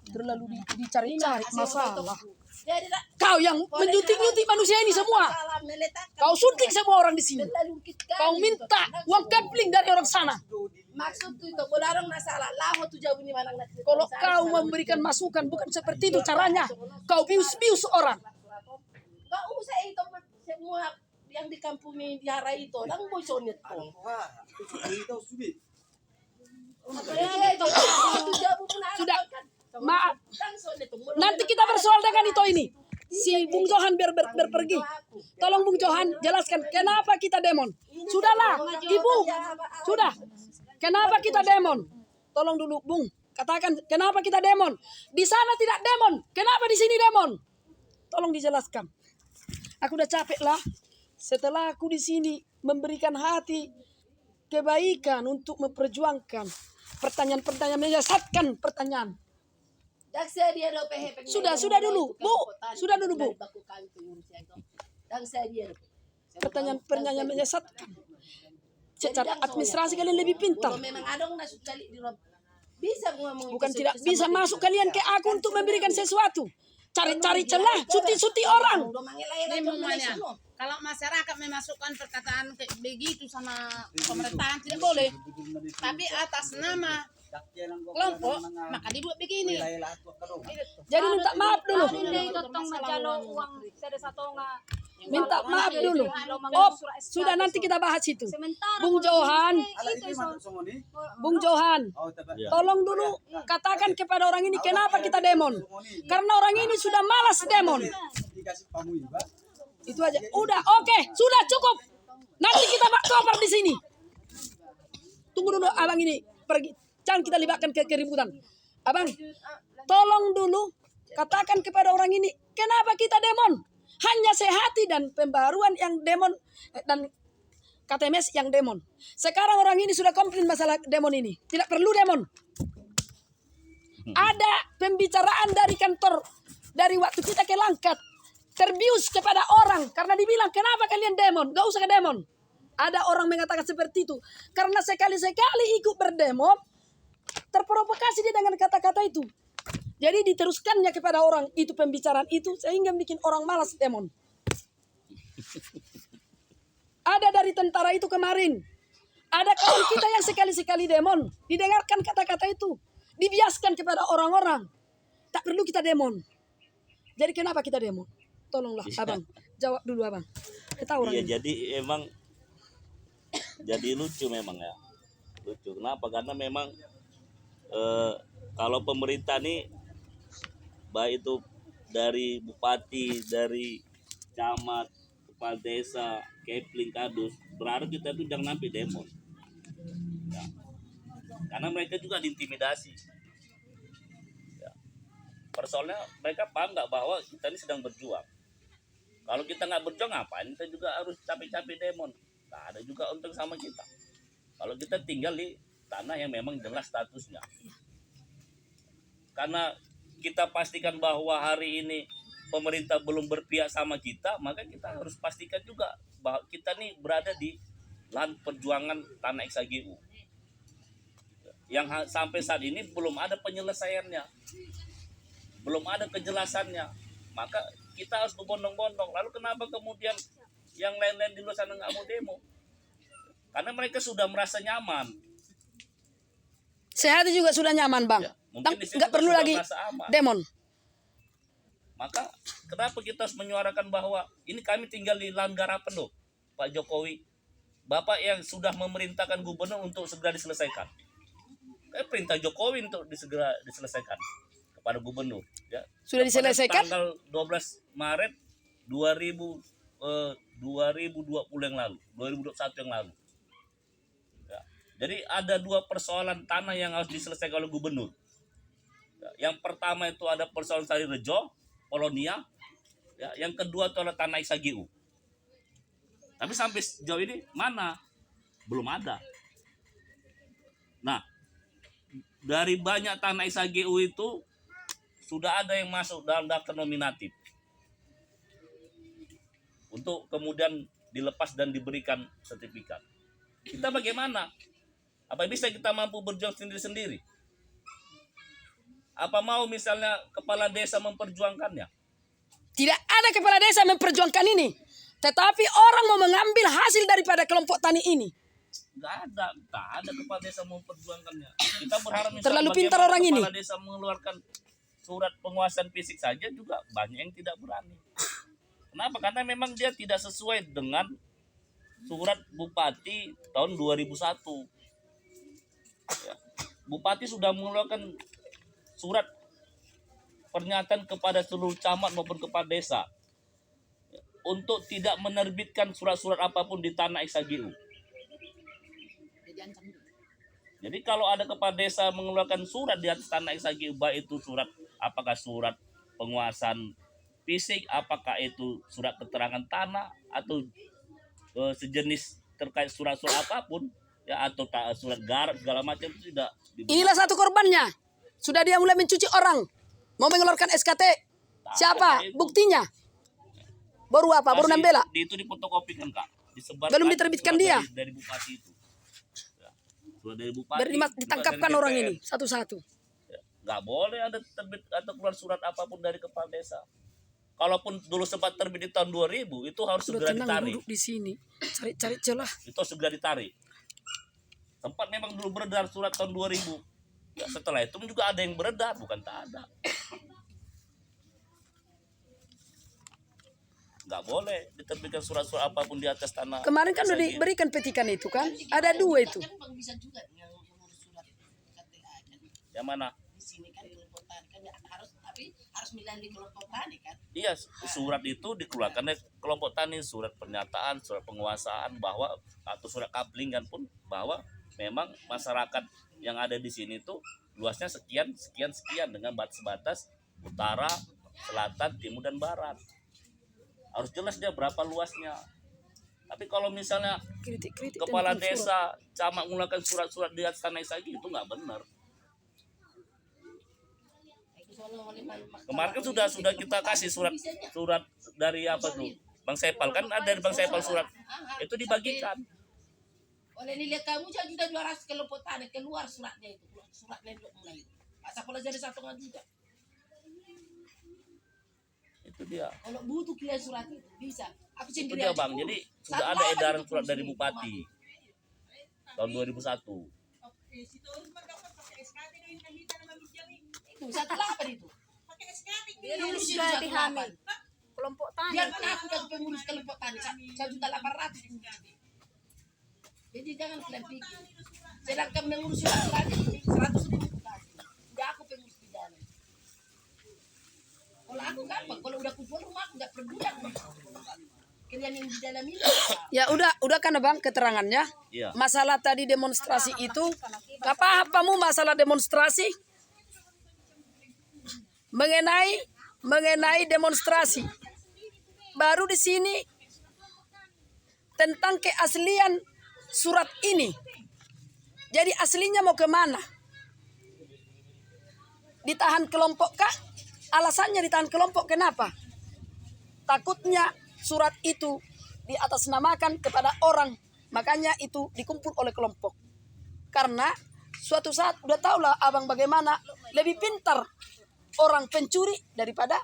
Terlalu dicari-cari masalah. Jadi Kau yang menjutik-jutik manusia ini semua. masalah meletakkan Kau suntik semua orang di sini. terlalu kita Kau minta uang kapling dari orang sana. maksud itu bolarang masalah laho tu jauh ni mana nak. Kalau kau memberikan masukan bukan seperti itu caranya. Kau bius-bius orang. Enggak usah itu semua yang di kampung ini diara itu lang boy sonet ko. Wah, itu sudah. Sudah. Maaf. Nanti kita bersoal dengan itu ini. Si Bung Johan biar pergi. Tolong Bung Johan jelaskan kenapa kita demon. Sudahlah, Ibu. Sudah. Kenapa kita demon? Tolong dulu Bung. Katakan kenapa kita demon. Di sana tidak demon. Kenapa di sini demon? Tolong dijelaskan. Aku udah capek lah. Setelah aku di sini memberikan hati kebaikan untuk memperjuangkan pertanyaan-pertanyaan menyesatkan pertanyaan. Sudah dulu, Bu. Sudah dulu, Bu. Pertanyaan-pertanyaan menyesatkan. Secara administrasi kalian lebih pintar. Bukan tidak bisa masuk kalian ke aku untuk memberikan sesuatu. Cari-cari celah, cuti-cuti orang. Memangnya kalau masyarakat memasukkan perkataan kayak begitu sama pemerintahan tidak boleh. Tapi atas nama kelompok maka dibuat begini. Jadi minta maaf dulu. Ini totong majalo uang sada satonga. Minta maaf dulu. Oh, sudah nanti kita bahas itu. Sementara Bung Johan, Bung Johan, Ya. tolong dulu katakan kepada orang ini kenapa kita demon. Karena orang ini sudah malas demon. Dikasih pamui, Pak. Itu aja. Udah, oke, sudah cukup. Nanti kita koper di sini. Tunggu dulu abang ini pergi. Jangan kita libatkan ke keributan. Abang, tolong dulu katakan kepada orang ini kenapa kita demon. Hanya sehati dan pembaruan yang demon dan KTMS yang demon. Sekarang orang ini sudah komplain masalah demon ini. Tidak perlu demon. Ada pembicaraan dari kantor dari waktu kita ke Langkat. Terbius kepada orang karena dibilang kenapa kalian demon? Gak usah ke demon. Ada orang mengatakan seperti itu. Karena sekali-sekali ikut berdemo terprovokasi dia dengan kata-kata itu. Jadi diteruskannya kepada orang itu pembicaraan itu sehingga bikin orang malas demon. Ada dari tentara itu kemarin. Ada kawan kita yang sekali-sekali demon. Didengarkan kata-kata itu. Dibiaskan kepada orang-orang. Tak perlu kita demon. Jadi kenapa kita demon? Tolonglah abang. Jawab dulu abang. Kita orang Iya, ini. jadi emang jadi lucu memang ya. Lucu. Kenapa? Karena memang kalau pemerintah nih baik itu dari bupati, dari camat, kepala desa, kepling, kadus, berharap kita itu jangan sampai demo. Ya. Karena mereka juga diintimidasi. Ya. Persoalnya mereka paham nggak bahwa kita ini sedang berjuang. Kalau kita nggak berjuang ngapain kita juga harus capek-capek demon. Nggak ada juga untung sama kita. Kalau kita tinggal di tanah yang memang jelas statusnya. Karena kita pastikan bahwa hari ini pemerintah belum berpihak sama kita, maka kita harus pastikan juga bahwa kita nih berada di lahan perjuangan tanah XHGU. Yang sampai saat ini belum ada penyelesaiannya. Belum ada kejelasannya. Maka kita harus berbondong-bondong. Lalu kenapa kemudian yang lain-lain di luar sana nggak mau demo? Karena mereka sudah merasa nyaman. Sehat juga sudah nyaman, Bang. Ya, mungkin di situ Nggak perlu sudah lagi merasa aman. demon. Maka kenapa kita harus menyuarakan bahwa ini kami tinggal di lahan garapan loh, Pak Jokowi. Bapak yang sudah memerintahkan gubernur untuk segera diselesaikan. Perintah Jokowi untuk segera diselesaikan kepada gubernur. Ya. Sudah Pada diselesaikan? Tanggal 12 Maret 2020 yang lalu, 2021 yang lalu. Ya. Jadi ada dua persoalan tanah yang harus diselesaikan oleh gubernur. Ya. Yang pertama itu ada persoalan Sari Rejo, Polonia. Ya. Yang kedua itu adalah tanah XHGU. Tapi sampai sejauh ini mana? Belum ada. Nah, dari banyak tanah XHGU itu sudah ada yang masuk dalam daftar nominatif untuk kemudian dilepas dan diberikan sertifikat. Kita bagaimana? Apa bisa kita mampu berjuang sendiri-sendiri? Apa mau misalnya kepala desa memperjuangkannya? Tidak ada kepala desa memperjuangkan ini. Tetapi orang mau mengambil hasil daripada kelompok tani ini. Tak ada kepala desa memperjuangkannya. Kita berharap misalnya Terlalu pintar bagaimana orang ini. kepala desa mengeluarkan surat penguasaan fisik saja juga banyak yang tidak berani. Kenapa? Karena memang dia tidak sesuai dengan surat Bupati tahun 2001. Ya. Bupati sudah mengeluarkan surat pernyataan kepada seluruh camat maupun kepala desa untuk tidak menerbitkan surat-surat apapun di tanah XHGU. Jadi kalau ada kepala desa mengeluarkan surat di atas tanah XHGU, baik itu surat, apakah surat penguasaan fisik, apakah itu surat keterangan tanah atau sejenis terkait surat-surat apapun, ya, atau surat garap segala macam, itu tidak dibuat. Inilah satu korbannya. Sudah dia mulai mencuci orang. Mau mengeluarkan SKT. Siapa? Buktinya. Baru apa? Baru nambela. Itu difotokopikan, Kak. Disebarkan. Belum diterbitkan dia. Dari bupati itu. Ya. Surat dari bupati. Biar ditangkapkan dari orang DPR. ini satu-satu. Ya. Nggak boleh ada terbit atau keluar surat apapun dari kepala desa. Kalaupun dulu sempat terbit di tahun 2000, itu harus Sudah segera tenang ditarik. duduk di sini. Cari-cari celah. Itu segera ditarik. Sempat memang dulu beredar surat tahun 2000. Ya, setelah itu juga ada yang beredar, bukan tak ada. Nggak boleh diterbitkan surat-surat apapun di atas tanah. Kemarin kan udah XHGU. diberikan petikan itu kan. Ada dua itu. Kan Bang bisa juga yang mengurus surat KTA kan. Yang mana? Di sini kan kelompok tani kan ya, harus melalui kelompok tani kan. Iya, surat itu dikeluarkan oleh kelompok tani, surat pernyataan, surat penguasaan bahwa atau surat kaplingan pun bahwa memang masyarakat yang ada di sini tuh luasnya sekian dengan batas-batas utara, selatan, timur dan barat. Harus jelas dia berapa luasnya. Tapi kalau misalnya Kritik-kritik kepala tentang surat. desa camat mengeluarkan surat-surat di atas tanah XHGU itu nggak benar. Kemarin kan sudah kita kasih surat dari apa tuh? Bang Sepal kan ada dari Bang Sepal surat. Itu dibagikan. Oleh nilai kamu saya juga 200 kelompok tani keluar suratnya itu, suratnya itu mulai. Masa kalau jadi satu juga. Itu dia. Kalau butuh kalian surat itu bisa. Aku Itu sendiri dia aja Bang. urus. Jadi Satu sudah ada apa edaran itu surat kursi dari ini, Bupati tahun 2001. Itu satu apa itu? Dia urus Sudah satu dihami. lapan. Kelompok tani. Biarpun aku jadi pengurus kelompok tani 1.800.000. Jadi jangan kalian pikir. Sedangkan mengurus surat ini 100.000 tadi. Udah aku pengurus di dalam. Kalau aku gampang, kalau udah kumpul rumah aku nggak peduli. Kalian yang di dalam ini. Ya udah kan Bang keterangannya. Iya. Masalah tadi demonstrasi itu. Apa-apamu masalah demonstrasi? Mengenai demonstrasi. baru di sini tentang keaslian surat ini. Jadi aslinya mau kemana? Ditahan kelompok kah? Alasannya ditahan kelompok kenapa? Takutnya surat itu diatasnamakan kepada orang, makanya itu dikumpul oleh kelompok. Karena suatu saat udah tahulah abang bagaimana lebih pintar orang pencuri daripada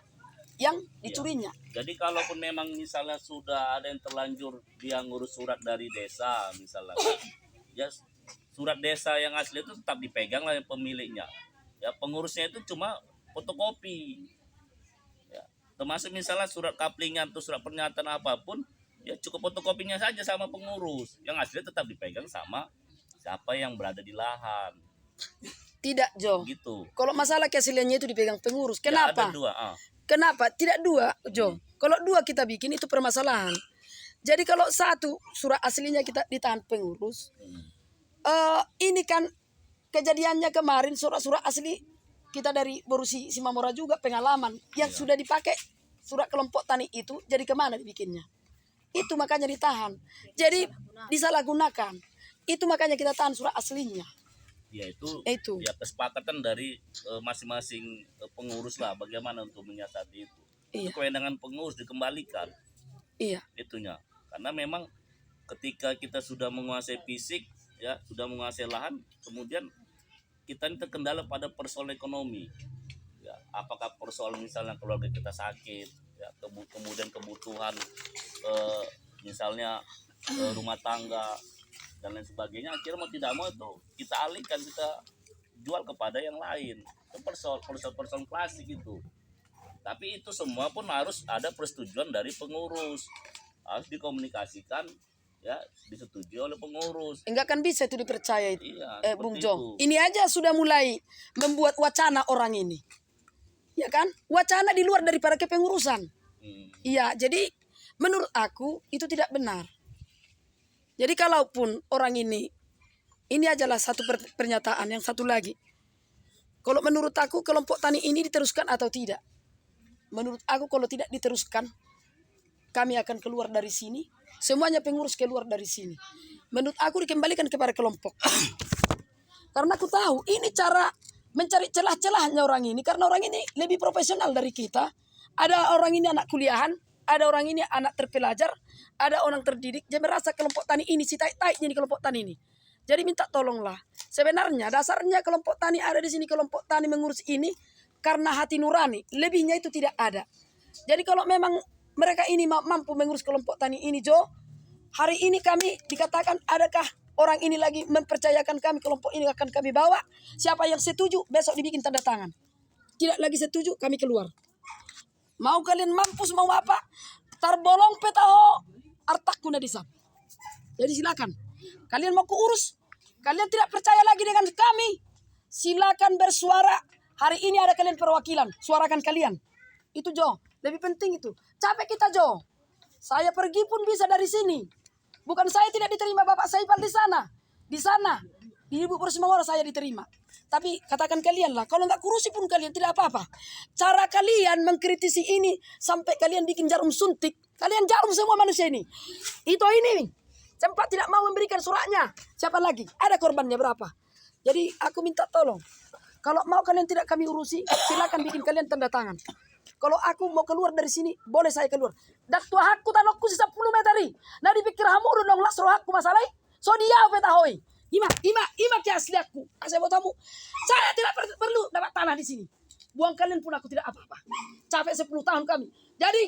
yang dicurinya. Jadi kalaupun memang misalnya sudah ada yang terlanjur dia ngurus surat dari desa misalnya, ya surat desa yang asli itu tetap dipegang oleh pemiliknya. Ya pengurusnya itu cuma fotokopi. Ya, termasuk misalnya surat kaplingan atau surat pernyataan apapun, ya cukup fotokopinya saja sama pengurus. Yang asli tetap dipegang sama siapa yang berada di lahan. Tidak, Jo. Gitu. Kalau masalah keasliannya itu dipegang pengurus. Ya, Kenapa? ada dua. Kenapa? Tidak dua, Jo. Kalau dua kita bikin itu permasalahan. Jadi kalau satu surat aslinya kita ditahan pengurus, ini kan kejadiannya kemarin surat-surat asli kita dari Borusi Simamora juga pengalaman yang sudah dipakai surat kelompok tani itu jadi kemana dibikinnya? Itu makanya ditahan. Jadi disalahgunakan. Itu makanya kita tahan surat aslinya. Ya itu ya kesepakatan dari masing-masing pengurus lah bagaimana untuk menyiasati itu. Iya. Itu kewenangan pengurus dikembalikan. Iya. Itunya. Karena memang ketika kita sudah menguasai fisik, ya sudah menguasai lahan, kemudian kita ini terkendala pada persoalan ekonomi. Ya, apakah persoalan misalnya keluarga kita sakit, ya, kemudian kebutuhan misalnya rumah tangga dan lain sebagainya, akhirnya mau tidak mau itu kita alihkan, kita jual kepada yang lain. Itu persoalan klasik itu. Tapi itu semua pun harus ada persetujuan dari pengurus, harus dikomunikasikan, ya disetujui oleh pengurus. Enggak kan bisa itu dipercaya itu, Iya, Bung seperti Jo. itu. Ini aja sudah mulai membuat wacana orang ini, ya kan? Wacana di luar daripada kepengurusan. Iya, jadi menurut aku itu tidak benar. Jadi kalaupun orang ini adalah satu pernyataan, yang satu lagi. Kalau menurut aku kelompok tani ini diteruskan atau tidak? Menurut aku kalau tidak diteruskan, kami akan keluar dari sini. Semuanya pengurus keluar dari sini. Menurut aku dikembalikan kepada kelompok. Karena aku tahu ini cara mencari celah-celahnya orang ini. Karena orang ini lebih profesional dari kita. Ada orang ini anak kuliahan. Ada orang ini anak terpelajar. Ada orang terdidik. Dia merasa kelompok tani ini si tai-tainya di kelompok tani ini. Jadi minta tolonglah. Sebenarnya dasarnya kelompok tani ada di sini. Kelompok tani mengurus ini karena hati nurani. Lebihnya itu tidak ada. Jadi kalau memang mereka ini mampu mengurus kelompok tani ini, Jo, hari ini kami dikatakan adakah orang ini lagi mempercayakan kami kelompok ini akan kami bawa. Siapa yang setuju besok dibikin tanda tangan. Tidak lagi setuju kami keluar. Mau kalian mampus mau apa? Tarbolong petaho artakuna disap. Jadi silakan. Kalian mau keurus? Kalian tidak percaya lagi dengan kami? Silakan bersuara. Hari ini ada kalian perwakilan. Suarakan kalian. Itu Jo. Lebih penting itu. Capek kita Jo. Saya pergi pun bisa dari sini. Bukan saya tidak diterima Bapak Saipal di sana. Di sana. Di Ibu Persimawara saya diterima. Tapi katakan kalian lah. Kalau nggak kurusi pun kalian tidak apa-apa. Cara kalian mengkritisi ini. Sampai kalian bikin jarum suntik. Kalian jarum semua manusia ini. Itu ini. Sempat tidak mau memberikan suratnya. Siapa lagi? Ada korbannya berapa? Jadi aku minta tolong. Kalau mau kalian tidak kami urusi. Silakan bikin kalian tanda tangan. Kalau aku mau keluar dari sini, boleh saya keluar. Dak tua hakku tanokku sisa 10 meteri. Nah dipikir hamu udah dong las roh hakku masalahnya. So dia petahoi. Ima ke asli aku. Saya buat kamu. Saya tidak perlu dapat tanah di sini. Buang kalian pun aku tidak apa-apa. Capek 10 tahun kami. Jadi,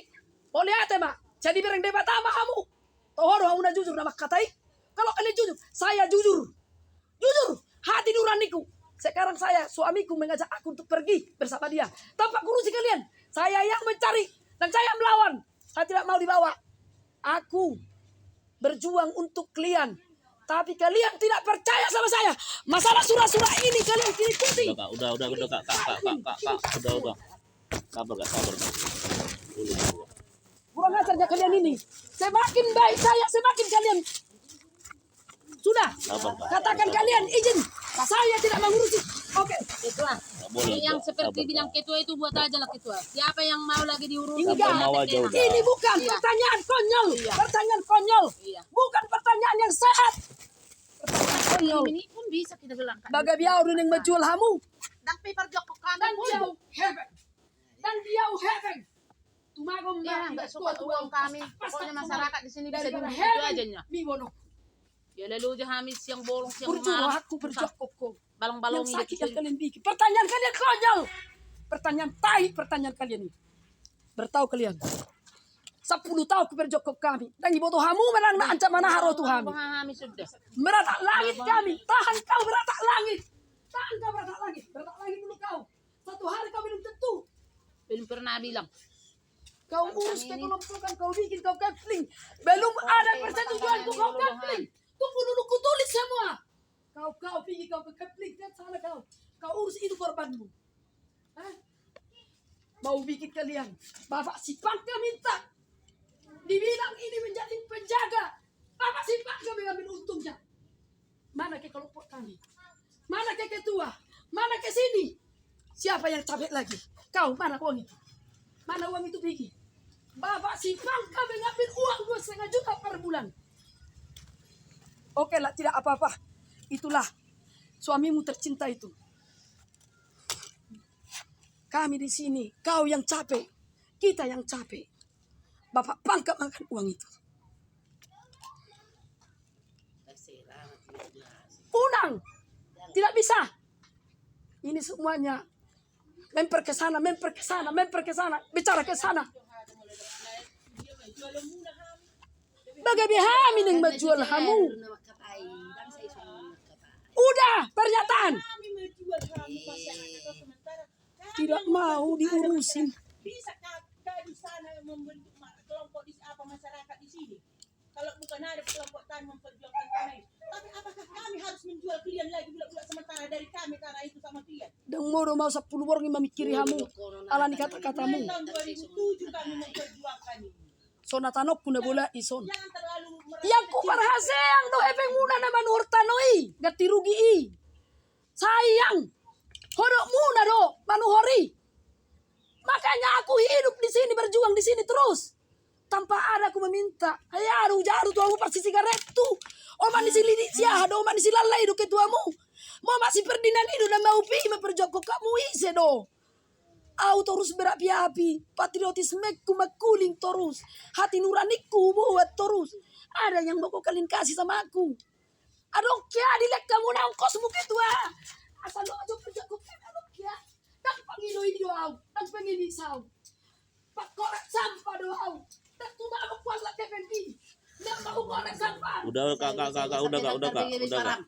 boleh ate mak. Jadi bereng debat sama kamu. Tohoro kamu udah jujur nama katai. Kalau kalian jujur, saya jujur. Jujur, hati nuraniku. Sekarang saya, suamiku mengajak aku untuk pergi bersama dia. Tanpa kurusi kalian. Saya yang mencari dan saya melawan. Saya tidak mau dibawa. Aku berjuang untuk kalian. Tapi kalian tidak percaya sama saya. Masalah surah-surah ini kalian ikuti. Udah kak. Udah. Sabar. Dulu. Kurang ajarnya kalian ini. Semakin baik saya, semakin kalian. Sudah. Sabar, Kak. Katakan kalian izin. Saya tidak mengurusi. Oke. Ketua. Nggak boleh, Ini yang Pak. seperti Sabar, bilang Pak. ketua itu buat aja lah ketua. Siapa yang mau lagi diurus? Enggak. Sampai mau aja udah. Ini bukan Iya. pertanyaan konyol. Iya. Pertanyaan konyol. Iya. Bukan pertanyaan yang sehat. Pertanyaan konyol. Ini pun bisa kita bilang. Kan. Baga biar yang menjual hamu. Dan paper jok ke kanan Dan pun. dia heaven. Dan dia heaven. Tumagong Ya, nggak suka uang kami. Pokoknya masyarakat di sini bisa daripada diurus itu aja heaven. nya. Miwono. Ya lalu aja Hamis yang bolong siang Berjuang malam. aku berjokok. Balong-balong Yang sakit itu. yang kalian bikin. Pertanyaan kalian konyol. Pertanyaan tai pertanyaan kalian ini. Bertahu kalian. 10 tahun aku berjokok kami. Dan ibu hamu menang na ancaman haro tuh kami. Hamis sudah. Meratak langit kami. Tahan kau beratak langit. Tahan kau beratak langit. Beratak langit dulu kau. Satu hari kau belum tentu. Belum pernah bilang. Kau urus kelompokan, kau bikin, kau kepling. Belum ada persetujuan kau kepling. Tunggu dulu ku tulis semua. Kau pergi kau ke kepling. Kan salah kau. Kau urus itu korbanmu. Hah? Mau bikin kalian. Bapak si Pangka minta. Dibilang ini menjadi penjaga. Bapak si Pangka mengambil untungnya. Mana ke kelompok kami? Mana ke ketua? Mana ke sini? Siapa yang capek lagi? Kau, mana uang itu? Mana uang itu pergi? Bapak si Pangka mengambil uang 2,5 juta per bulan. Oke lah, tidak apa-apa. Itulah suamimu tercinta itu. Kami di sini, kau yang capek, kita yang capek. Bapak Pangka makan uang itu. Unang, tidak bisa. Ini semuanya memper ke sana, bicara ke sana. Bagaimana kami yang menjual hamu? Udah, pernyataan. Tidak mau diurusin. Bisa kah di sana membentuk kelompok di apa masyarakat di sini? Kalau bukan ada kelompok tani memperjuangkan tanah itu. Tapi apakah kami harus menjual kalian lagi bulan-bulan sementara dari kami tanah itu sama kalian? Dan mau 10 orang yang memikiri hamu. Alani kata-katamu. Tahun 2007 kami memperjuangkan ini. Sonatanok kuna bola ison. Jangan terlalu Yang ku parhaseng do efeng muna na manur tanoi. Gati rugi i. Sayang. Hodok muna do manuhori. Makanya aku hidup di sini, berjuang di sini terus. Tanpa ada aku meminta. Hayaru jaru tuamu persi sigaret tu. O manisi lidi siah do manisi lalai do ketuamu. Mau masih perdinan itu dan mau pi memperjoko kamu ise do. Au terus berapi-api, patriotismeku makuling terus, hati nuraniku buat terus. Ada yang mau kalian kasih sama aku. Aduh kia dilek kamu nangkos muka tua. Asal lo aja kerja kau kan aduh kia. Tak panggil do au, tak panggil isau. Pak korek sampah do au. Tak cuma aku kuasa KPP. Tak mau korek sampah. Udah kakak, udah kak.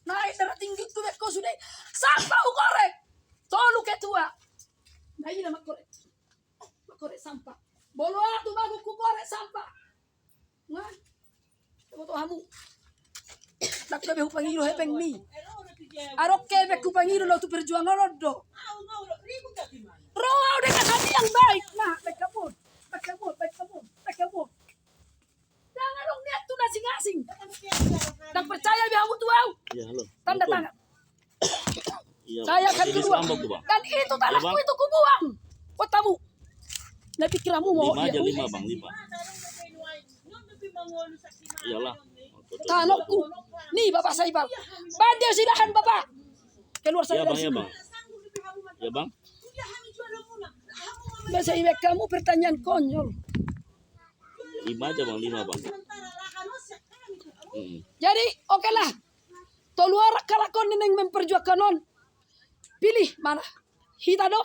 Naik darah tinggi tuh kau sudah. Sampah u korek. Tolu ketua. Nah ini nama korek. Korek sampah. Bolo tu bagus ku korek sampah. Nah. Coba tu hamu. Tak lebih panggil hepeng mi. Arok kebek ku panggil lo tu perjuangan lo do. Roa dengan hati yang baik. Nah, baik kamu. Jangan dong lihat tu nasi-ngasing. Dan percaya biar kamu tu au. Iya, halo. Tanda tangan. Iya, Saya akan masih keluar. disambung tuh, Bang. Dan itu tanahku Bang. itu kubuang. Buat kamu. Nah pikiranmu mau 5 aja, iya. 5 Bang, 5. Iyalah. Tanahku. Nih Bapak saya Bang. Bandir silakan Bapak. Keluar Iya saya Bang, dari ya sini. Bang. Ya Bang. Bahasa Iwek kamu pertanyaan konyol. 5 aja Bang, 5 Bang. Jadi oke lah. Toluar kalakon yang memperjuangkan non. Pilih mana. Hita do.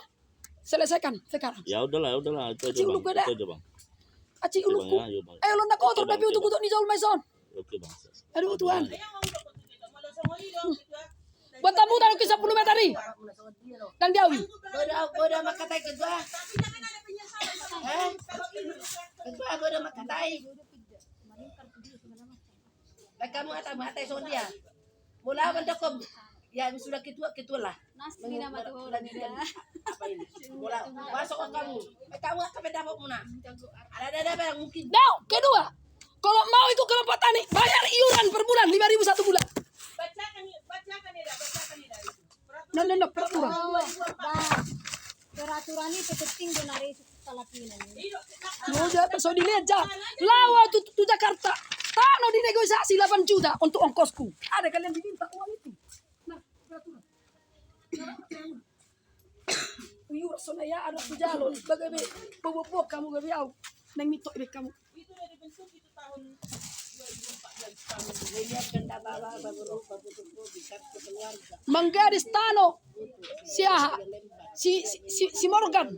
Selesaikan sekarang. Ya udahlah, itu aja Kecil Bang. lu beda. Itu aja Bang. Aci Oke, uluku. Bang, ya, ayo, Bang. Lo nak kotor Oke, tapi Bang, untuk oke, ni Jol Maison. Oke Bang. Aduh Tuhan. Buat tamu taruh ke 10 meter ni. Dan diawi. Bodoh makatai kedua. Kedua bodoh makatai. Baik kamu atas makatai sondia. Mula mendokom. Ya sudah ketua lah. Melanjutkan apa ini? Mula masuk ke kamu. Baik kamu akan mendapat muna. Ada yang mungkin. Now, kedua. Kalau mau ikut kelompok tani, bayar iuran per bulan 5.000 1 bulan. Bacakan ya, bacakan ya. No, peraturan. Peraturan itu penting benar itu kalapinan. No, so dilihat ja. Lawa tu Jakarta. Tano dinegosiasi 8 juta untuk ongkosku. Ada kalian diminta uang itu. Nah, peraturan. Uyur sonaya ada tu jalo. Bagaimana bobo kamu gabi au. Nang mito ibe kamu. Itu udah dibentuk itu tahun 2014. Menyiapkan data berupa betul-betul di kartu keluarga. Menggadis Tano. Si Morgan.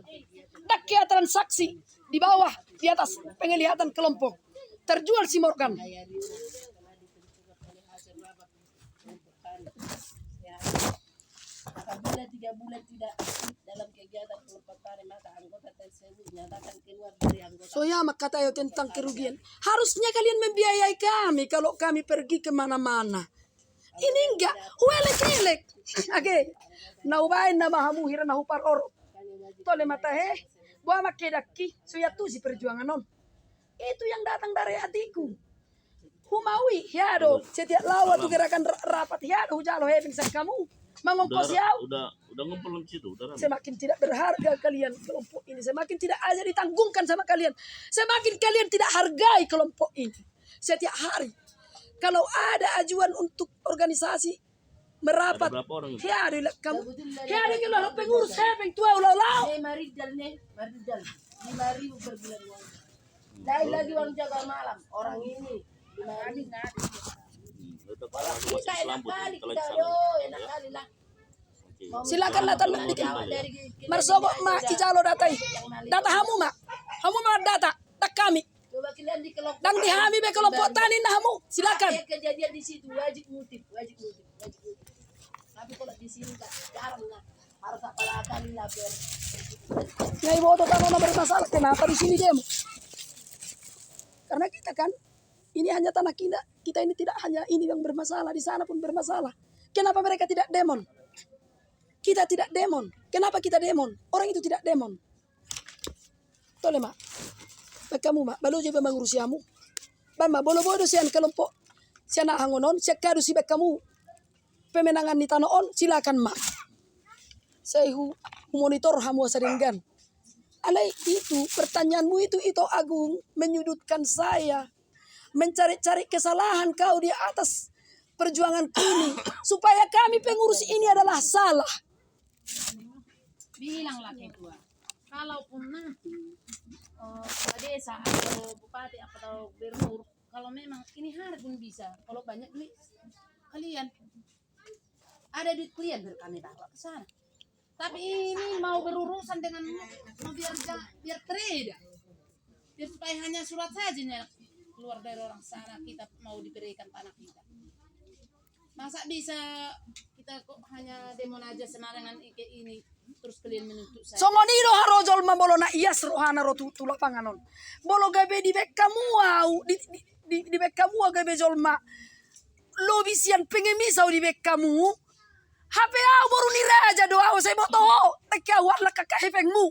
Dakia transaksi di bawah, di atas penglihatan kelompok. Terjual si Morgan. Apabila 3 bulan tidak dalam kegiatan kelompok tani, maka anggota tersebut dinyatakan keluar dari anggota. So ya mak kata yo tentang kerugian. Harusnya kalian membiayai kami kalau kami pergi kemana-mana. Ini enggak. Uelek-elek. Oke. Naubain na mahamu hira na hupar oro. Tole mata he. Buah makedaki. So ya tu si perjuangan non. Itu yang datang dari hatiku. Humawi. Hiado. Setiap lawa tu gerakan rapat. Hiado. Hujalo he. Pingsan kamu. Mengongkos yau. Udah ngumpul di situ, udah. Semakin tidak berharga kalian kelompok ini. Semakin tidak aja ditanggungkan sama kalian. Semakin kalian tidak hargai kelompok ini. Setiap hari. Kalau ada ajuan untuk organisasi merapat. Ada berapa orang itu? Ya ada kamu. Ya ada kalau pengurus saya tua ulau. Maridal 5.000 per bulan uang. Lain lagi uang jaga malam. Orang ini 5.000. Itu kalau masih Kita enak selambut, kali kalau kita di sana. yo, enak kali lah. Silakan datang dikit. Marsogok mak ijalo datai. Data hamu mak. Hamu mak data. Tak kami. Coba kalian di kelompok. Dan dihami be kelompok tani nah hamu. Silakan. Ada kejadian di situ wajib ngutip. Tapi kalau di sini tak jarang lah. Harus apalah kali lah biar. Nyai boto tanah bermasalah. Kenapa di sini demo? Karena kita kan ini hanya tanah kita. Kita ini tidak hanya ini yang bermasalah, di sana pun bermasalah. Kenapa mereka tidak demon? Kita tidak demon. Kenapa kita demon? Orang itu tidak demon. Tole mak. Kamu mak, balu juga mengurusiamu. Bama, bolo-bolo sian kelompok. Sian hangonon, sian kadu si kamu. Pemenangan di tanah on, silakan mak. Saya monitor hamu seringgan. Alai itu, pertanyaanmu itu Agung menyudutkan saya. Mencari-cari kesalahan kau di atas perjuangan ini. Supaya kami pengurus ini adalah salah. Bilanglah ketua. Kalaupun nanti kepala desa atau bupati atau gubernur, kalau memang ini hari pun bisa. Kalau banyak duit kalian, ada duit kalian biar kami bawa ke sana. Tapi ini mau berurusan dengan mau biar trade, biar supaya hanya surat saja keluar dari orang sana, kita mau diberikan tanah kita. Masa bisa kita kok hanya demon aja sembarangan ini terus kalian menuntut saya. Songoniro harojol mambolona ias rohana rotu lapanganon. Bolo gabe di bek kamu au di bek kamu gabe jolma. Lobisian pengemisau di bek kamu. HP au baru ni raja doa saya boto. Tekia wala kakahepengmu.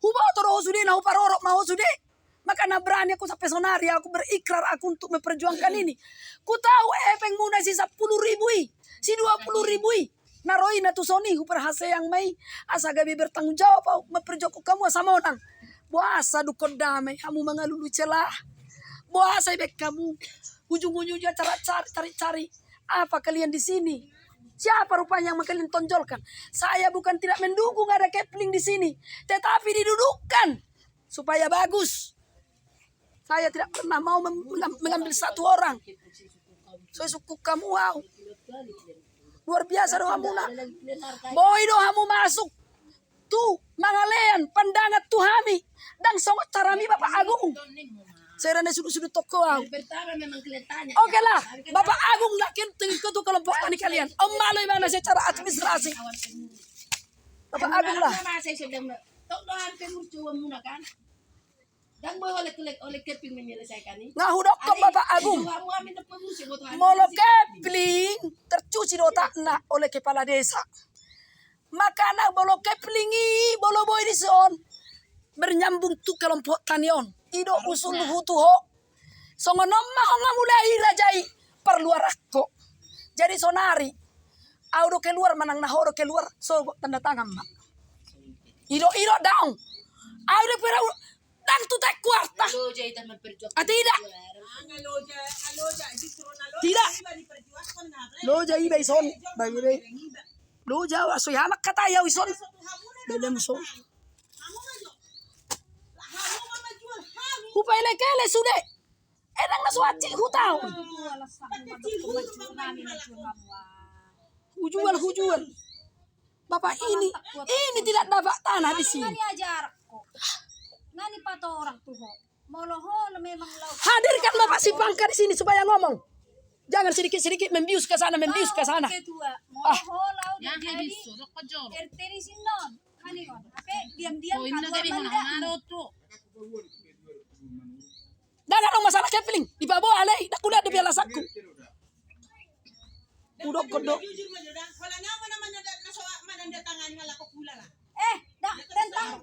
Hubo toro sude na uparorok mau sude. Maka na berani aku sampai sonari, aku berikrar aku untuk memperjuangkan ini. Ku tahu epeng muna si 10.000 si 20.000 naroi na tusoni huperhase yang mai asa gabi bertanggung jawab memperjuangkan kamu sama orang. Buasa dukon damai kamu mengalulu celah. Buasa ibek kamu ujung-ujungnya cari apa kalian di sini? Siapa rupanya yang kalian tonjolkan? Saya bukan tidak mendukung ada Kepling di sini, tetapi didudukkan supaya bagus. Saya tidak pernah mau mengambil satu orang. So suku kamu wow. Luar biasa doa kamu nak. Boy doa kamu masuk. Tuh mangalean pandangat tuhami dan songot tarami Bapak Agung. Saya rana sudut-sudut toko wow. Pertama memang kalian tanya. Oke lah, Bapak Agung nak ketua kelompok tani kalian. Om malu mana secara administrasi. Bapak Agung lah. Saya sudah tok doan pengurus coba muna kan. Dan boleh oleh Kepling menyelesaikan ini. Ngahudok ke Bapak Agung. Molo Kepling tercuci di otakna oleh kepala desa. Maka nak bolo Kepling bolo boy di son bernyambung tu kelompok tanion. Ido usul hutuho. Songonom mah mulai rajai perlu rakko. Jadi sonari Audo keluar manang nahoro keluar so tanda tangan mak. Iro daong. Audo pera dang tu tak kuarta. Loja itu memperjuangkan. Tidak. Aloja, justru naloja Tidak. iba diperjuangkan na. Loja iba ison bagi be. Loja aso yamak kata ya ison. Belum so. Kamu maju. Kamu mama jual kamu. Hupai lekele sude. Edang na suaci hutau. Hujual. Bapak ini tidak dapat tanah di sini. Ngani ajar kok. Ngani pato orang tuh. Moloho memang laut. Hadirkan Bapak si Bangka di sini supaya ngomong. Jangan sedikit-sedikit membius ke sana, membius ke sana. Ketua. Moloho laut Yang jadi habis sudah kejol. RT di sinon. Ngani kon. Tapi diam-diam Oh, ini kan dari Manda. mana tuh? Jangan dong masalah kepling. Di bawah alai, dak kuliah di biala sakku. Udah kodok. Jujur maju dan kalau nama menandatangani ngalako pula lah.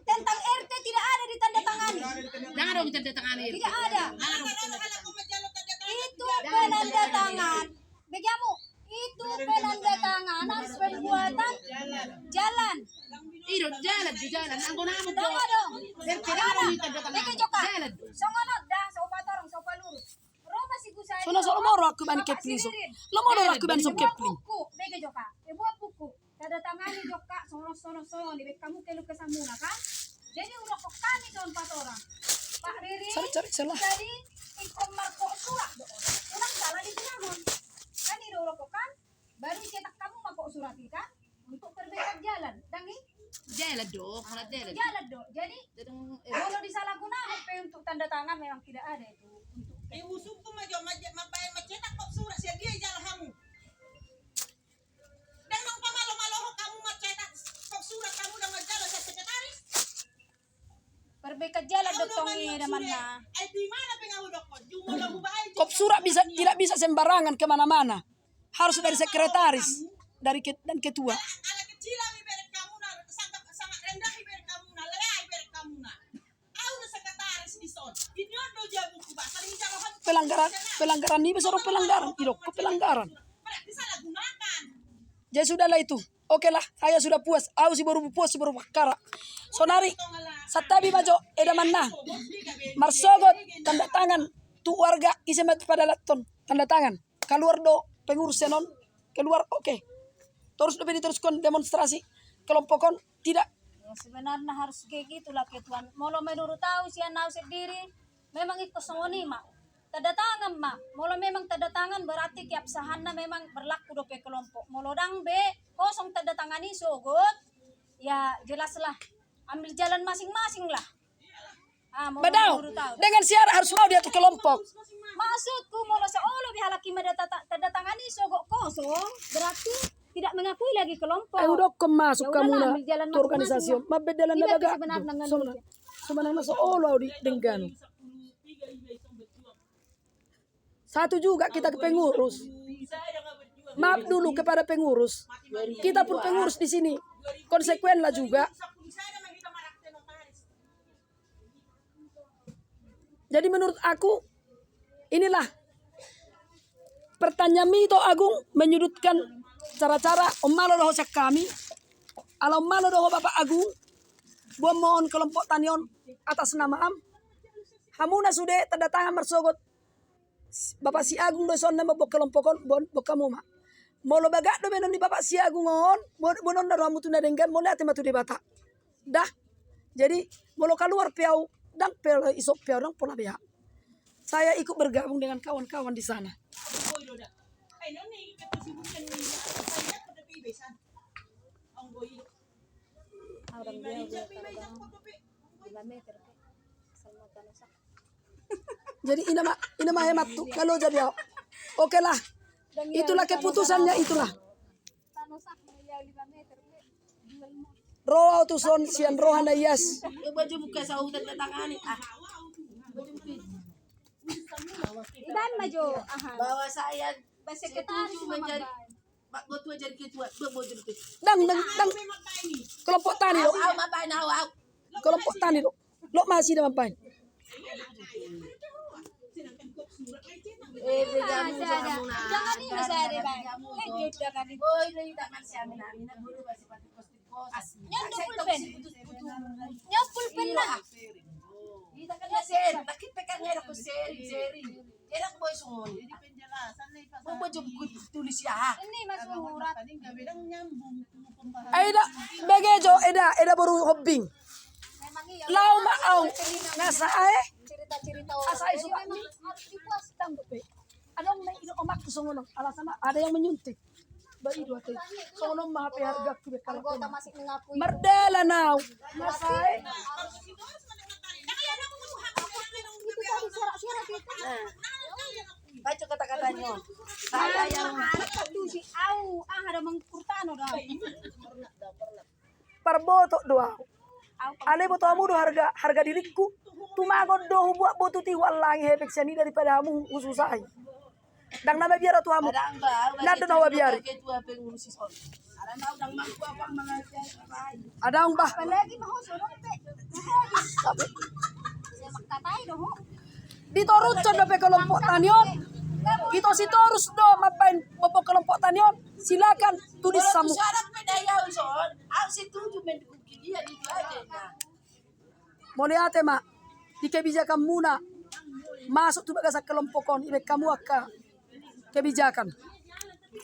Tentang RT tidak ada di tanda tangani. Jangan dong tanda tangan ini. Tidak ada. Kalau majalo tanda tangan. Itu penanda tangan. Begamu, itu penanda tanganan perbuatan jalan. Iro jalan di jalan. Anggo namo to. Tama dong. Tidak ada di tanda tangan. Beke joka. Jalan. Songono dah sopa torong sopa lurus. Roma si gusay. Sono moro aku ban kepling so. Lo moro aku ban so kepling. Buku, beke joka. Buat buku. Tanda tangani joka sono di kamu kelu kesamuna kan. Jadi udah kok kami son empat orang. Pak Riri. Cari salah. Jadi ikut marko surat. Ulang salah di Cirebon. Kan di udah kok kan. Baru cetak kamu marko surat kan untuk perbaikan jalan. Dangi Jalan dong. Kalau jalan. jalan dong. Jadi kalau disalahgunakan untuk tanda tangan memang tidak ada itu untuk Usung ko macetak kok surat siya dia jalan kamu. Dan nang pamalo-malo kamu macetak kok surat kamu udah majalo sa sekretaris. perbaikan jalan dotong ini mana. Ay di mana pengawudok ko? Jumala mo ba ay Kop surat tidak bisa sembarangan kemana-mana. Harus dari sekretaris, dan ketua. ala kecil ang iberet kamu na sangat rendah iberet kamu na laya iberet kamu na. Au na sekretaris ni son. Ini do jabu ko ba saling jalohan. Pelanggaran ini besar pelanggaran. Idok ke pelanggaran. Berarti salah gunakan. Jadi sudahlah itu. Oke lah, saya sudah puas. Aku si baru puas, si baru perkara. Sonari, satabi majo, edamanna. Marsogot, tanda tangan. Tu warga isemet pada laton. Tanda tangan. Keluar do, pengurus senon. Keluar, oke. Terus lebih diteruskan demonstrasi. Kelompokon, tidak. Ya sebenarnya harus kayak gitulah ketuan. Molo menurut tahu sih nau sendiri. Memang ikut songoni mak. Tanda tangan mak. Molo memang tanda tangan berarti keabsahannya memang berlaku do pe kelompok. Molo dang be kosong tanda tangani sogot. Ya jelaslah. Ambil jalan masing-masing lah. Molo Badau, menurut tahu. dengan siara harus mau dia tuh kelompok. Maksudku molo seolo bihalaki tanda tangani sogot kosong. Berarti tidak mengakui lagi kelompok. Udah masuk Ya kamu udahlah, na ambil jalan tu organisasi. masing-masing lah. Mabedalan na Iba baga. sebenarnya dengan Sebenarnya seolah di denggano. Satu juga kita ke pengurus. Maaf dulu kepada pengurus. Kita pun pengurus di sini. Konsekuenlah juga. Jadi menurut aku inilah pertanyaan itu Agung menyudutkan cara-cara omalo doho sak kami. Alau malo doho Bapak Agung. Buat mohon kelompok tanion atas nama am. Hamuna sudah tanda tangan mersogot. Bapak si Agung do son nama bok kelompokon bon bok kamu mak. Molo bagak do benon di Bapak si Agung on, bonon da ramu tuna denggan molo ate matu de bata. Dah. Jadi molo keluar piau dang piau isop piau dang pona bea. Saya ikut bergabung dengan kawan-kawan di sana. Ay nani kesibukan ni saya pada pibesan. Ang boy. Orang dia udah 5 meter. Sama tanah sak. Jadi ini mah hemat tuh kalau jadi oke lah. Itulah keputusannya itulah. Tanah sak ya 5 meter. Roa tu son sian rohana yes. Baju muka sa tanda tangani. Iban maju. Bahwa saya Sekretaris menjadi Pak Ketua jadi ketua, berbojol itu. Dang kelompok tani lo. Au mapain au. Kelompok tani lo. Lo masih dalam pain. Begamu Ada. sama Muna. Jangan ini saya deh, Bang. Kita kan di Boy, dari tak masih amin amin. Guru masih pati pos. Nyambung pulpen. Nyambung pulpen lah. Kita kan seri, tapi pekan ada ko seri. Kaya ko boy sungon. Jadi penjelasan nih pas. Mo job ko tulis ya. Ini Mas Urat. Tadi nggak bilang nyambung pembahasan. Eda begejo eda baru hobbing. Memang iya. Lau maau nasa Cerita-cerita Asai Jadi suka memang ni. harus dipuas. tanggup ada yang naik omak tu songono alasan ada yang menyuntik bayi dua teh songono mah pe harga ku bekal Anggota masih mengakui. merdela now nasai Itu tadi suara-suara kita. Baca kata-katanya. Saya yang Aduh si au, ada mengkurtano dah. parboto doa ale boto amu do harga diriku tumago do buat botu ti walangi hebek seni daripada amu ususai dang nama biara tu amu ada ambal. Nado nawa biari. Ketua pengurus son. Ada mau dang mangku apa mengajar apa. ada ang bah Lagi mau suruh pe. Saya makatai doh. ditorucon do pe kelompok tanion itu si torus do mapain bobo kelompok tanion silakan tulis samu Syarat pedaya son. Aku setuju mendukung dia itu aja. Moliate mak di kebijakan muna masuk tuh bagasa kelompokon ibe kamu akka kebijakan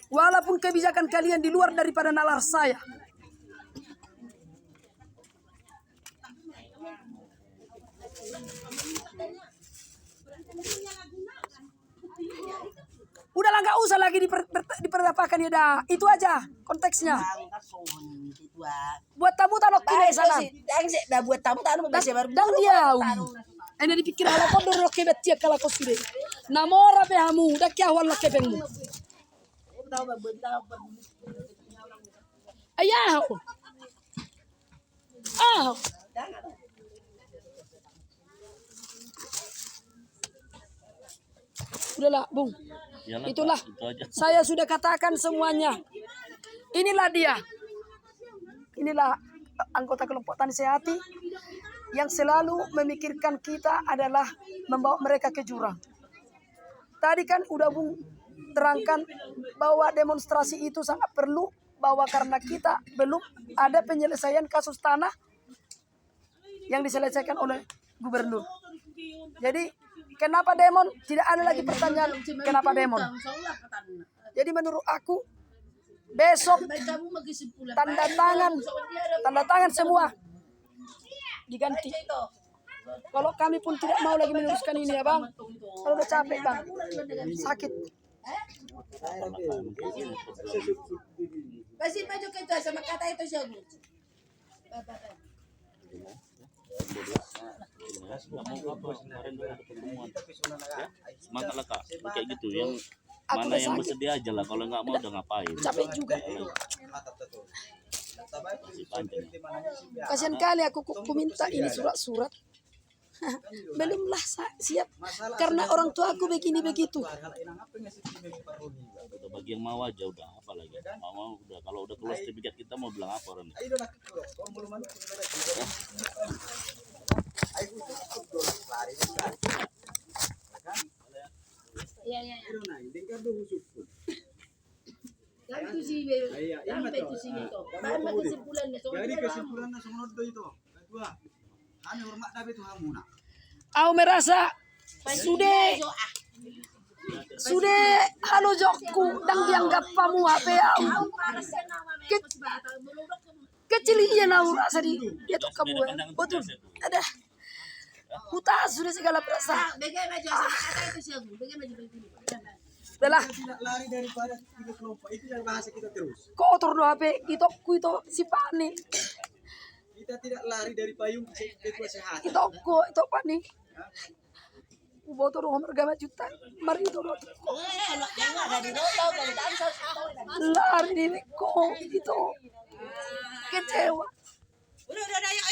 walaupun kebijakan kalian di luar daripada nalar saya udahlah nggak usah lagi diperdapakan ya dah itu aja konteksnya buat tamu tanok kini sana Dah buat tamu tamu kasih baru. dang dia ini dipikir hal kau dorok kebet dia kalau kau sudah namora pe hamu dak ya wala kebengmu ayah udahlah bung Iyalah, itulah Pak, itu aja. saya sudah katakan semuanya inilah dia inilah anggota kelompok Tani Sehati yang selalu memikirkan kita adalah membawa mereka ke jurang. Tadi kan udah Bung terangkan bahwa demonstrasi itu sangat perlu, bahwa karena kita belum ada penyelesaian kasus tanah yang diselesaikan oleh gubernur. Jadi kenapa demon? Tidak ada lagi pertanyaan kenapa demon. Jadi menurut aku besok tanda tangan semua diganti. Kalau kami pun tidak mau lagi meneruskan ini ya bang. Kalau udah capek bang, sakit. Masih maju kita sama kata itu siapa? Semangat lah kak, kayak gitu yang Aku mana udah yang sakit. bersedia aja lah, kalau nggak mau udah ngapain. Capek juga. Masih panjang. Kasihan kali aku minta ini surat-surat. Belumlah siap karena orang tua aku begini begitu. Udah bagi yang mau aja udah, apa lagi? Mau udah, kalau udah keluar sertifikat kita mau bilang apa orang? Iya. Kan itu sih, sampai itu sih itu. Mana kesimpulannya? Jadi kesimpulannya semua itu. Kedua, hanya hormat David itu hamuna. Aku merasa sudah halo jokku dan dianggap kamu apa ya? Kecil iya nau rasa di dia tuh kamu betul ada hutas sudah segala perasaan. Bagaimana sama kata itu siapa? Bagaimana begini? Belah Tidak lari daripada tiga kelompok itu yang bahasa kita terus. kotor doa pe itu si pani Kita tidak lari dari payung ketua sehat. itu pani. Boto dong harga juta. Mari itu dong. Lari di ko itu. Kecewa. Udah, ayo.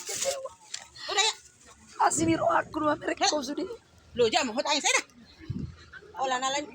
Kecewa. Udah ya. Asli roh aku dua mereka kau sudah. Lo jam, hot ayo saya dah. Olah nalan